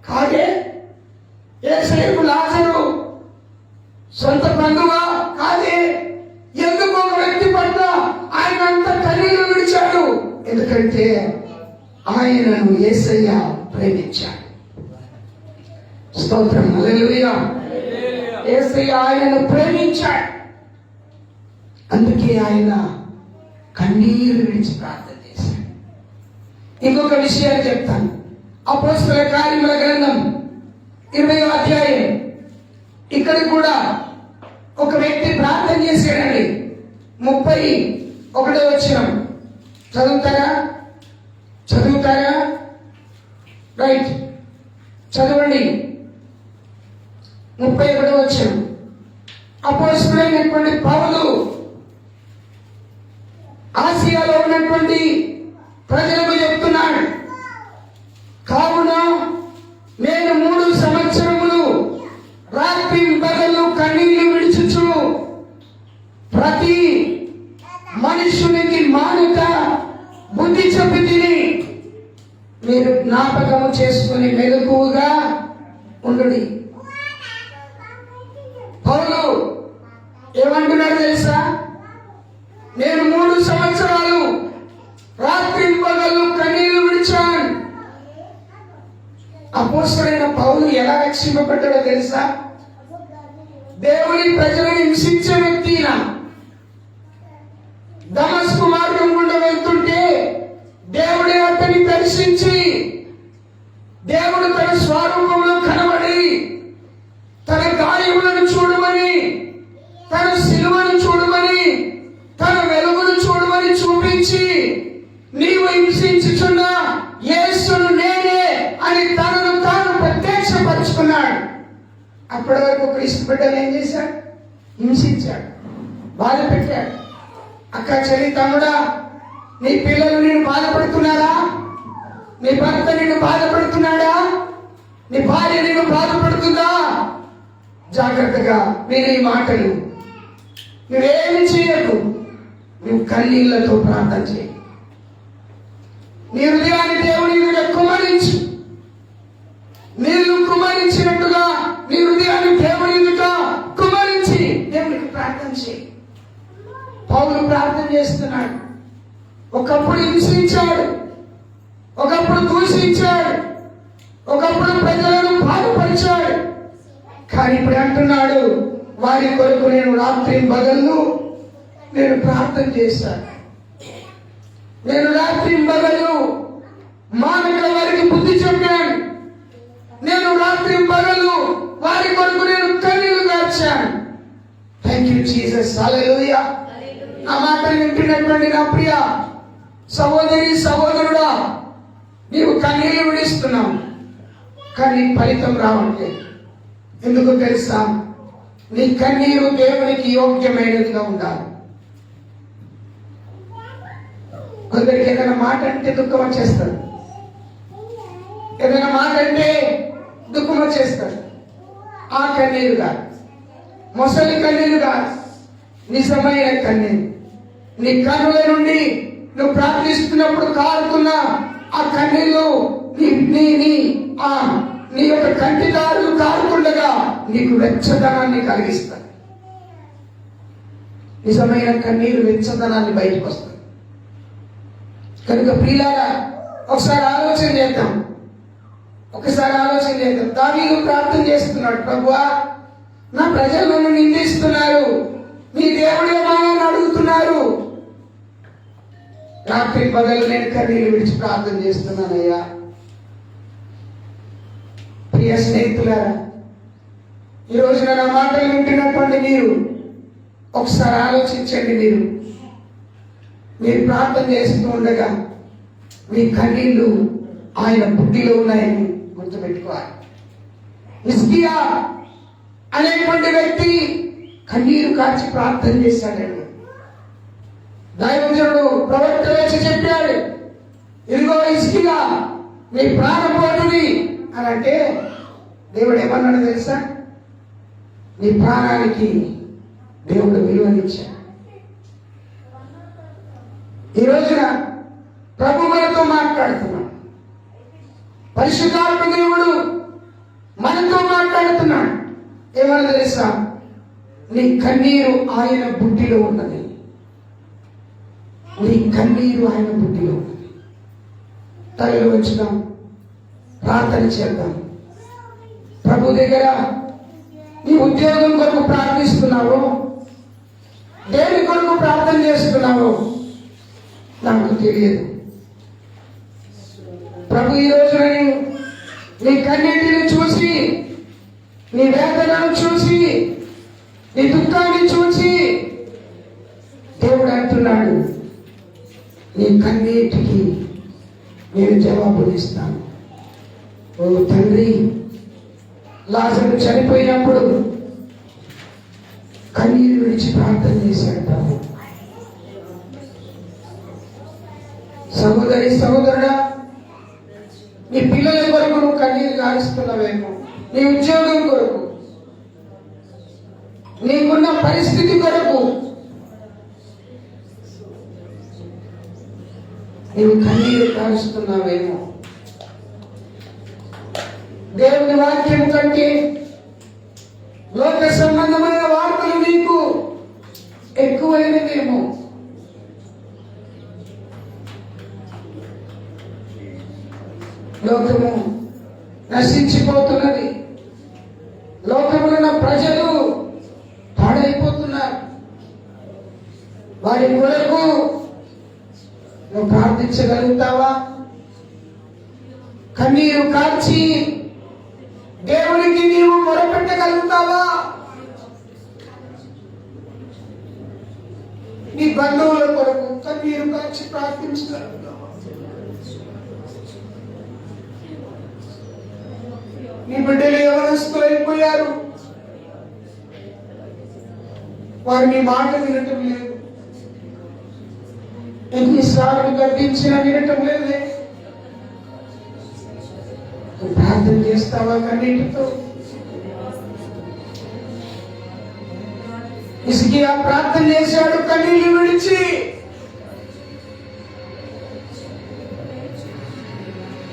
కాదే, యేసయ్యకు లాజరు సొంత బంధువా కాదే. ఎందుకు ఒక వ్యక్తి పట్ల ఆయన అంత కన్నీళ్లు విడిచాడు? ఎందుకంటే ఆయనను యేసయ్య ప్రేమించాడు. స్తోత్రం, హల్లెలూయా. యేసయ్య ఆయనను ప్రేమించాడు, అందుకే ఆయన కన్నీరు విడిచి ప్రార్థన చేశాడు. ఇంకొక విషయాన్ని చెప్తాను. అపోస్తలుల కార్యముల గ్రంథం 20వ అధ్యాయం, ఇక్కడ కూడా ఒక వ్యక్తి ప్రార్థన చేశాడండి. 31వ వచనం చదువుతారా? రైట్, చదవండి. 31వ వచనం. అపోస్తలుడైనటువంటి పౌలు ఆసియాలో ఉన్నటువంటి ప్రజలకు చెప్తున్నాడు, కావున నేను 3 సంవత్సరములు రాత్రి పగలు కన్నీళ్లు విడిచుచు ప్రతి మనుషునికి మానుక బుద్ధి చెప్పి తిని మీరు జ్ఞాపకము చేసుకుని మెలకువగా ఉండుడి. పౌలు ఏమంటున్నాడు తెలుసా? నేను 3 సంవత్సరాలు రాత్రి పగలు కన్నీళ్లు విడిచాను. అపోస్తలుడైన పౌలు ఎలా రక్షింపబడ్డాడో తెలుసా? దేవుని ప్రజలను హింసించే వ్యక్తి. దమస్కు మార్గం గుండా వెళ్తుంటే దేవుడే అతన్ని దర్శించి, దేవుడు తన స్వరూపంలో కనబడి తన గాయములను చూడమని, తన సిలువను చూడమని, తన వెలుగును చూడమని చూపించి, నీవు హింసించుచున్న యేసును నేనే అని తనను తాను ప్రత్యక్షపరుచుకున్నాడు. అప్పటి వరకు క్రీస్తు బిడ్డను ఏం చేశాడు? హింసించాడు, బాధ పెట్టాడు. అక్క, చెల్లి, తమ్ముడా, నీ పిల్లలు నేను బాధపడుతున్నారా? నీ భర్త నిన్ను బాధపడుతున్నాడా? నీ భార్య నిన్ను బాధపడుతుందా? జాగ్రత్తగా విని ఈ మాటలు. నువ్వేమి చేయకు, నువ్వు కన్నీళ్లతో ప్రార్థన చేయి. నీ హృదయాన్ని దేవుని ఎదుట కుమ్మరించు. నీళ్లు కుమ్మరించినట్టుగా నీ హృదయాన్ని దేవుని ఎదుట కుమ్మరించి దేవునికి ప్రార్థన చేయి. పౌలు ప్రార్థన చేస్తున్నాడు. ఒకప్పుడు హింసించాడు, ఒకప్పుడు దూషించాడు, ఒకప్పుడు ప్రజలను బాధపరిచాడు. కానీ ఇప్పుడు అంటున్నాడు, వారి కొరకు నేను రాత్రి పగళ్ళు నేను ప్రార్థన చేశాను. నేను రాత్రి పగళ్ళు మానవుల వారికి బుద్ధి చెప్పాను. నేను రాత్రి పగళ్ళు వారి కొరకు నేను కన్నీళ్లు కార్చాను. Thank you Jesus. హల్లెలూయా. నా మాటలు వింటున్నటువంటి నా ప్రియ సహోదరి సహోదరుడా, నీవు కన్నీళ్లు విడిస్తున్నావు, కానీ ఫలితం రావట్లేదు. ఎందుకు తెలుసా? నీ కన్నీరు దేవునికి యోగ్యమైనదిగా ఉండాలి. కొందరికి ఏదైనా మాట అంటే దుఃఖం వచ్చేస్తారు, ఏదైనా మాట అంటే దుఃఖం వచ్చేస్తారు. ఆ కన్నీరు కాదు, మొసలి కన్నీరు కాదు, నిజమైన కన్నీరు. నీ కన్నుల నుండి నువ్వు ప్రార్థిస్తున్నప్పుడు కారుతున్న ఆ కన్నీళ్ళు నీ యొక్క కంటిదారులు కారుతుండగా నీకు వెచ్చదనాన్ని కలిగిస్తాయి. నిజమైన కన్నీరు వెచ్చదనాన్ని బయటకు వస్తుంది. కనుక ప్రియులారా, ఒకసారి ఆలోచన చేద్దాం. దావీదు ప్రార్థన చేస్తున్నాడు, ప్రభువా నా ప్రజలు నన్ను నిందిస్తున్నారు, నీ దేవుడి ఏమని అడుగుతున్నారు. రాత్రి పగలు నేను కన్నీళ్ళు విడిచి ప్రార్థన చేస్తున్నానయ్యా. ప్రియ స్నేహితులారా, ఈ రోజున నా మాటలు వింటున్నటువంటి మీరు ఒకసారి ఆలోచించండి. మీరు ప్రార్థన చేస్తూ ఉండగా మీ కన్నీళ్లు ఆయన బుద్ధిలో ఉన్నాయని గుర్తుపెట్టుకోవాలి. హిజ్కియా అనేటువంటి వ్యక్తి కన్నీరు కార్చి ప్రార్థన చేశాడండి. దైవజనుడు ప్రవక్త వచ్చి చెప్పాడు, ఇదిగో హిజ్కియా నీ ప్రాణం పోతుంది అని అంటే దేవుడు ఏమన్నాడు తెలుసా? నీ ప్రాణానికి దేవుడు విలువనిచ్చాడు. ఈ రోజున ప్రభు మనతో మాట్లాడుతున్నాడు. పరిశుద్ధాత్మ దేవుడు మనతో మాట్లాడుతున్నాడు. ఏమన్నా తెలుసా? నీ కన్నీరు ఆయన బుద్ధిలో ఉన్నది. నీ కన్నీరు ఆయన బుద్ధిలో ఉన్నది. తల్లి వచ్చినాం, ప్రార్థన చేద్దాం. ప్రభు దగ్గర నీ ఉద్యోగం కొరకు ప్రార్థిస్తున్నావు, దేని కొరకు ప్రార్థన చేస్తున్నావు నాకు తెలియదు. ప్రభు ఈ రోజున నీ కన్నీటిని చూసి, నీ వేదనను చూసి, నీ దుఃఖాన్ని చూసి దేవుడు అంటున్నాడు, నీ కన్నీటికి నేను జవాబునిస్తాను. ఓ తండ్రి, లాజరు చనిపోయినప్పుడు కన్నీరు విడిచి ప్రార్థన చేశాడు ప్రభు. సహోదరి సహోదరుడా, నీ పిల్లల కొరకు నువ్వు కన్నీరు గారుస్తున్నావేమో, నీ ఉద్యోగం కొరకు, నీకున్న పరిస్థితి కొరకు నీవు కన్నీరు కారుస్తున్నావేమో. దేవుని వాక్యం కంటే లోక సంబంధమైన వార్తలు నీకు ఎక్కువైనవేమో. లోకము నశించిపోతున్నది. లోకములో ఉన్న ప్రజలు పాడైపోతున్నారు. వారి కొరకు నువ్వు ప్రార్థించగలుగుతావా? కన్నీరు కార్చి దేవునికి నీవు మొరపెట్టగలుగుతావా? నీ బంధువుల కొరకు కన్నీరు కార్చి ప్రార్థించగలుగుతావా? నీ బిడ్డలు యవనస్తులైపోయారు, వారు నీ మాట వినటం లేదు. ఎన్నిసార్లు గర్దించినా వినటం లేదే. నువ్వు ప్రార్థన చేస్తావా కన్నీటితో? హిజ్కియా ప్రార్థన చేశాడు కన్నీళ్లు విడిచి.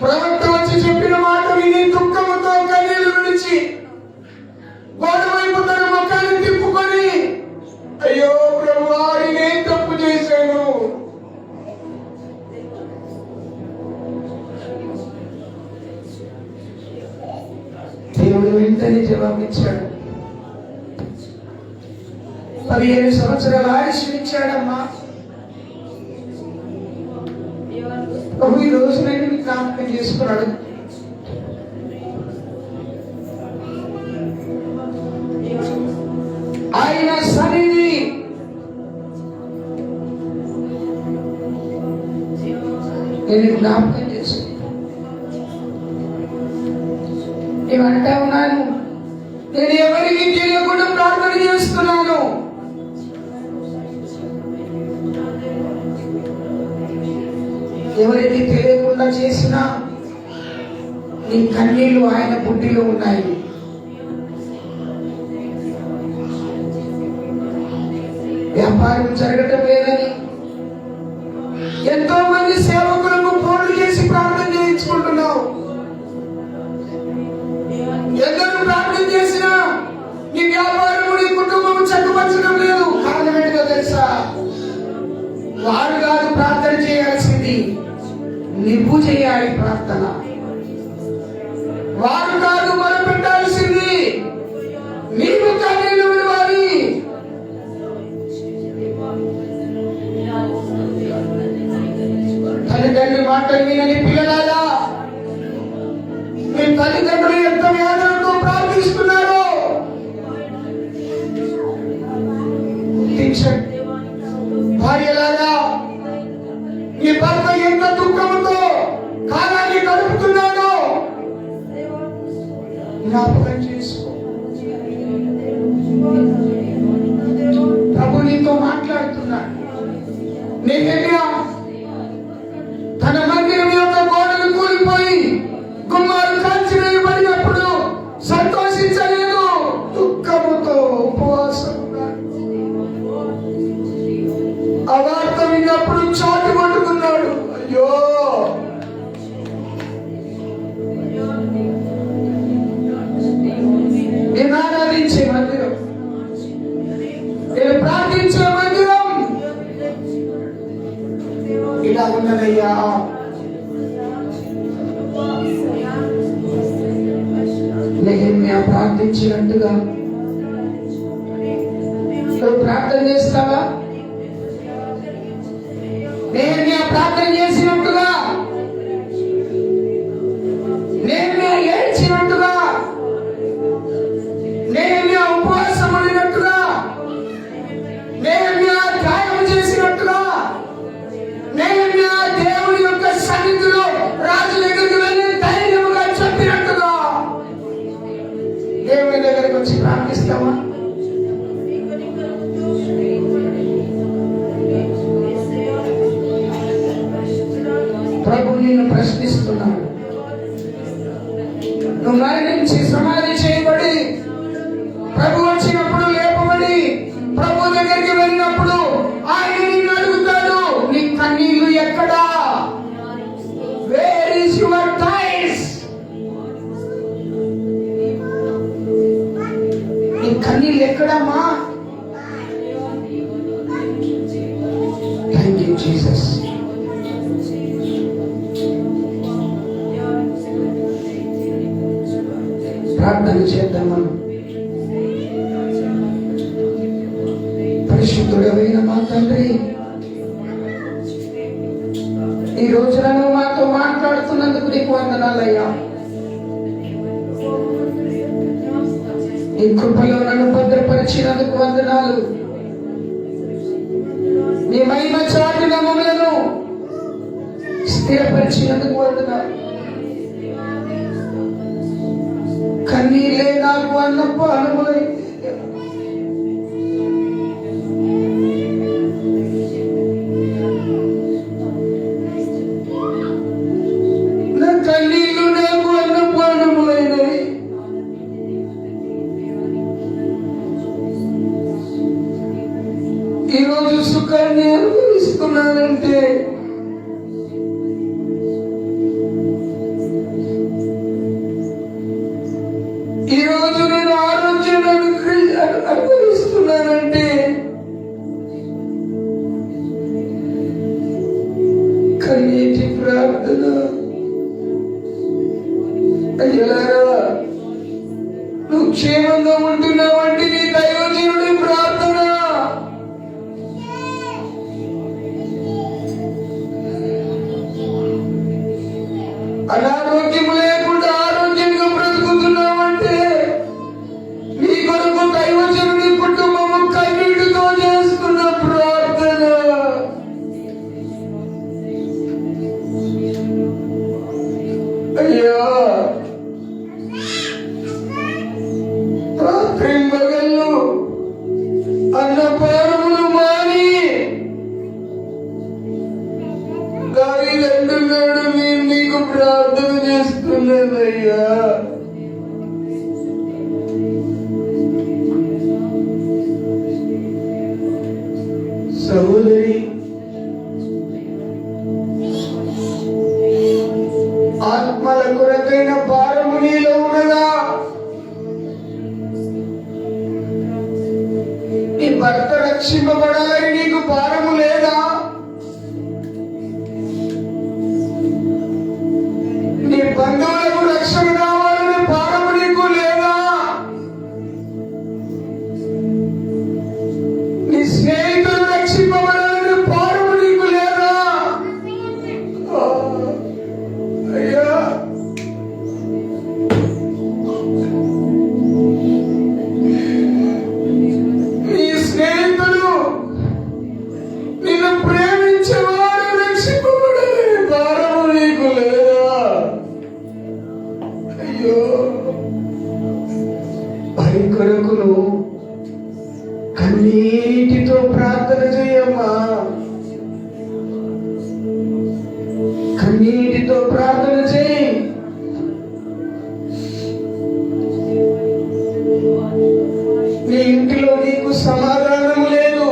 ప్రవక్త వచ్చి చెప్పిన మాట విని దుఃఖముతో కన్నీళ్లు విడిచి గోడ వైపు తన ముఖాన్ని తిప్పుకొని, అయ్యో ప్రభువా, నేనేం తప్పు చేశాను, దేవుడు వెంటనే జవాబిచ్చాడు. 17 సంవత్సరాల ఆయుష్యం ఇచ్చాడమ్మా. ప్రభు ఈ రోజు నేను మీకు జ్ఞాపకం చేసుకున్నాడు. ఆయన సన్నిధి నేను జ్ఞాపకం చేసుకున్నాను. ఏమంటా ఉన్నాను, నేను ఎవరికి తెలియకుండా ప్రార్థన చేస్తున్నాను. ఎవరికి తెలియకుండా చేసినా నీ కన్నీళ్లు ఆయన బుడ్డిలో ఉన్నాయి. వ్యాపారం జరగటం లేదని ఎంతో మంది సేవకులకు ఫోన్లు చేసి ప్రార్థన చేయించుకుంటున్నావు. ఎందరూ ప్రార్థన చేసినా నీ వ్యాపారం, నీ కుటుంబం చక్కపరచడం లేదు. కారణం ఏంటో తెలుసా? వారు కాదు ప్రార్థన చేయాల్సింది, నువ్వు చేయాలి ప్రార్థన. వారు కాదు మనం పెట్టాల్సింది, నీవు కన్నీళ్లు విడవాలి. తల్లిదండ్రుల మాటలు వినని పిల్లలారా, మీ తల్లిదండ్రులు ఎంత వేదనతో ప్రార్థిస్తున్నారో గుర్తించండి. భార్యలారా, ఈ భర్త ఎంత దుఃఖంతో కాలాన్ని గడుపుతున్నాడో జ్ఞాపకం చేసుకో. ప్రభు నీతో మాట్లాడుతున్నాడు. నెహెమ్యా తన మందిరం యొక్క గోడలు కూలిపోయి గుమ్మాలు కాల్చివేయబడినప్పుడు సంతోషించలేదు, దుఃఖముతో ఉపవాసం ఉన్నాడు. ఆ వార్త విన్నప్పుడు చాటు పట్టుకున్నాడు. అయ్యో, నేను ఆరాధించే మందిరం, నేను ప్రార్థించే మందిరం ఇలా ఉన్నదయ్యా. నెహెమ్యా ప్రార్థించినట్టుగా నువ్వు ప్రార్థన చేస్తావా? నెహెమ్యా ప్రార్థన చేసినట్టుగా, నెహెమ్యా ఏడ్చినట్టుగా, నెహెమ్యా ఉపవాసం ఉండినట్టుగా, నెహెమ్యా త్యాగం చేసినట్టుగా, నెహెమ్యా దేవుని యొక్క సన్నిధిలో రాజు దగ్గరికి వెళ్ళి ధైర్యముగా చెప్పినట్టుగా దేవుని దగ్గరికి వచ్చి ప్రార్థిస్తావా? ప్రభు నిన్ను ప్రశ్నిస్తున్నాడు. నువ్వు మరణించి సమాధి చేయబడి ప్రభు వచ్చినప్పుడు లేపబడి ప్రభు దగ్గరికి వెళ్ళినప్పుడు ఆయన నిన్ను అడుగుతాడు, నీ కన్నీళ్లు ఎక్కడా? Where is your thighs? నీ కన్నీళ్లు ఎక్కడమ్మా? Thank you Jesus. ప్రార్థన చేద్దామను. పరిశుద్ధుడైన మా తండ్రి, ఈ రోజున నువ్వు మాతో మాట్లాడుతున్నందుకు నీకు వందనాలయ్యా. నీ కృపలో నన్ను భద్రపరిచినందుకు వందనాలు. నీ మహిమ చాటున మమ్మలను స్థిరపరిచినందుకు వందనాలు. కన్నీళ్ళే నాకు అన్నప్పు అనుభవం. నా కన్నీళ్ళు నాకు అన్నప్పు అయ్యారా నువ్వు క్షేమంగా ఉంటున్నావంటే నీ దైవజనుడి ప్రార్థన. అనారోగ్యం లేకుండా ఆరోగ్యంగా బ్రతుకుతున్నావంటే నీ కొరకు దైవజనుడి కుటుంబము కన్నీటితో చేసుకున్న ప్రార్థన. అయ్యా రాత్రింబగళ్ళు అన్నపానములు మాని దావీదంటున్నాడు, నేను నీకు ప్రార్థన చేస్తున్నానయ్యా. సహోదరి, ఆత్మల కొరకైన భారము నీలో ఉండగా నీ భర్త రక్షింపబడాలని నీకు భారము లేదా? నీ బంధువులకు రక్షణ కావాలనే భారము నీకు లేదా? నీ స్నేహితులు రక్షింపబడాలనే భారము నీకు లేదా? అయ్యా నీ స్నేహితులు నిన్ను ప్రేమించేవారు రక్షింపబడాలనే భారము నీకు లేదా? అయ్యో వారి కొరకును కన్నీటితో ప్రార్థన చేయమ్మా. కన్నీటితో ప్రార్థన చేయి. నీ ఇంటిలో నీకు సమాధానం లేదు.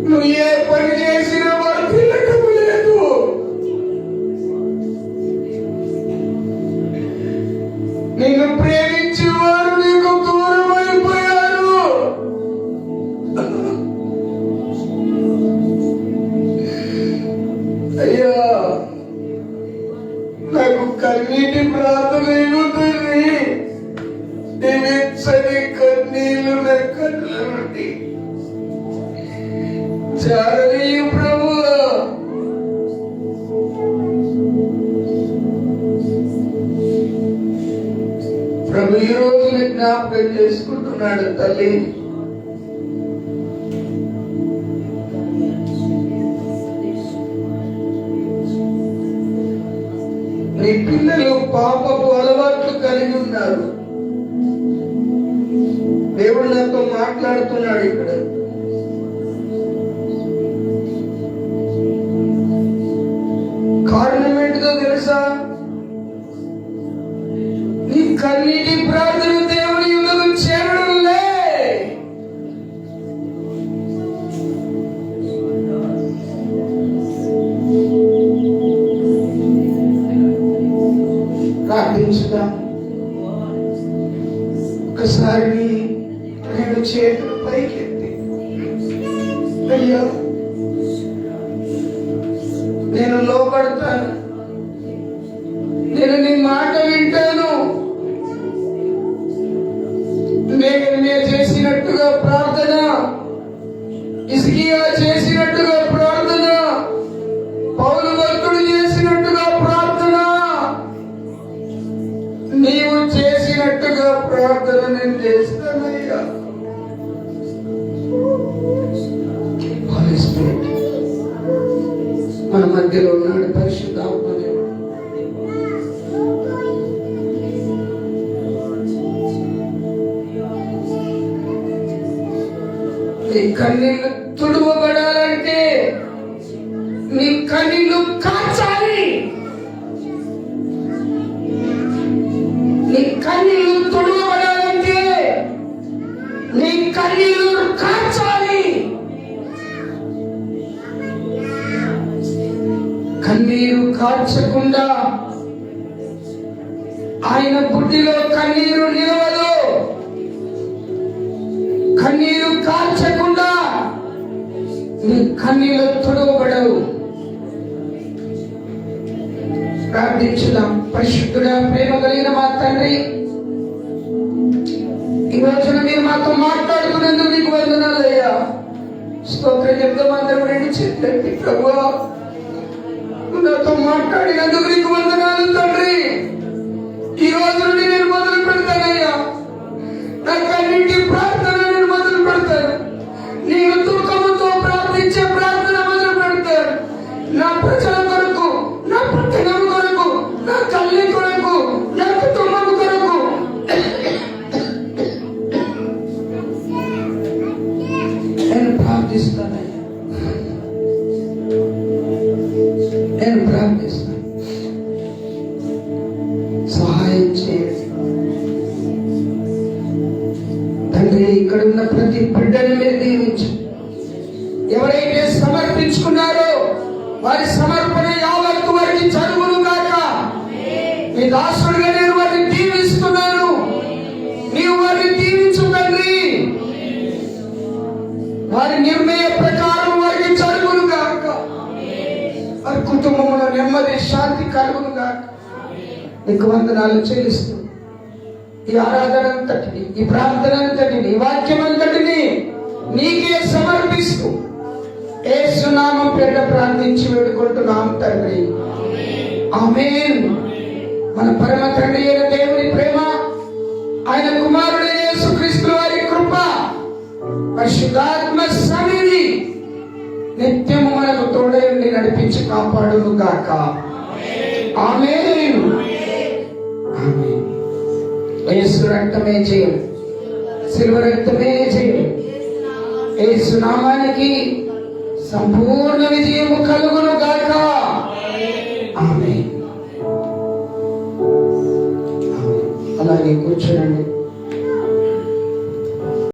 నువ్వు ఏ పని చేసినా వర్తిల్లటం లేదు. నిన్ను ప్రేమించే వారు నీకు దూరం అయిపోయారు. అయ్యా నాకు కన్నీటి ప్రార్థన ఏముంటుంది? నీవిచ్చని కన్నీళ్లు నా కళ్ళ నుండి జారనీయు ప్రభువా. ప్రభు ఈ రోజు జ్ఞాపకం చేసుకుంటున్నాడు తల్లి. నీ పిల్లలు పాపపు అలవాట్లు కలిగి ఉన్నారు. దేవుడు నాతో మాట్లాడుతున్నాడు ఇక్కడ. కారణం ఏంటిదో తెలుసా? నీ కన్నీటి ప్రార్థన దేవుని యుద్ధకు చేరడం లే. ప్రార్థించుదాం. ఒకసారి రెండు చేతులు పైకెత్తి, అయ్యా నేను లోపడతాను, నేను నీ మాట వింటాను. నేను చేసినట్టుగా ప్రార్థన, హిజ్కియా చేసినట్టుగా ప్రార్థన, పౌలు భక్తుడు చేసినట్టుగా ప్రార్థన, నీవు చేసినట్టుగా ప్రార్థన నేను చేస్తానయ్యా. మన మధ్యలో ఉన్నాడు పరిశుద్ధాత్మ దేవుడు. నీ కన్నీళ్లు తుడవబడాలంటే నీ కన్నీళ్లు కాచాలి. నీ కన్నీళ్లు తుడవబడాలంటే నీ కన్నీళ్లు కాచాలి. కన్నీరు కార్చకుండా ఆయన బుద్ధిలో కన్నీరు నిలవదు. కన్నీరు కార్చకుండా నీ కన్నీళ్ళు తుడవబడవు. ప్రార్థించుదాం. పరిశుద్ధుడా, ప్రేమ కలిగిన మా తండ్రి, ఈ రోజున మీరు మాతో మాట్లాడుతున్నందుకు నీకు వందనాలయ్యా. స్తోత్రం చెప్తాం అందరం రెండు చేతులెత్తి. ప్రభువా, నాతో మాట్లాడినందుకు నీకు వందనాలు తండ్రి. ఈ రోజు నుండి నేను మొదలు పెడతానయ్యా. నా కన్నింటి ప్రార్థన నేను మొదలు పెడతాను. నేను దుఃఖముతో ప్రార్థించే ప్రార్థన మొదలు పెడతాను. నా ప్రజల కొరకు, నా పట్టణం కొరకు, నా తల్లి కొరకు, నా కుటుంబం కొరకు నేను ప్రార్థిస్తానయ్యా. నేను ప్రార్థిస్తాను. సహాయం చేయండి తండ్రి. ఇక్కడ ఉన్న ప్రతి బిడ్డని మీరు దీవించు. ఎవరైతే సమర్పించుకున్నారో వారి సమర్పణ యావత్తు వారికి చదువును గాక. మీ దాసుడుగా నేను వారిని దీవిస్తున్నాను. నీవు వారిని దీవించు తండ్రి. వారి నిర్ణయ ప్రకారం వారికి చదువును గాక. వారి కుటుంబంలో నెమ్మది శాంతి కలుగును గాక. నీకు వందనాలు చెల్లిస్తూ ఈ ఆరాధన అంతటిని, ఈ ప్రార్థన అంతటిని, ఈ వాక్యం అంతటిని నీకే సమర్పిస్తూ యేసు నామం పేరిట ప్రార్థించి వేడుకుంటున్నాం తండ్రి. ఆమేన్. మన పరమ తండ్రి అయిన దేవుని ప్రేమ, ఆయన కుమారుడు యేసుక్రీస్తు వారి కృప, పరిశుద్ధాత్మ సన్నిధి నిత్యము మనకు తోడై ఉండి నడిపించి కాపాడును గాక. ఆమేన్. ఆమేన్. యేసు రక్తమే జయం, సిలువ రక్తమే జయం. యేసు నామానికి సంపూర్ణ విజయము కలుగును గాక. ఆమేన్. అలాగే కూర్చోండి.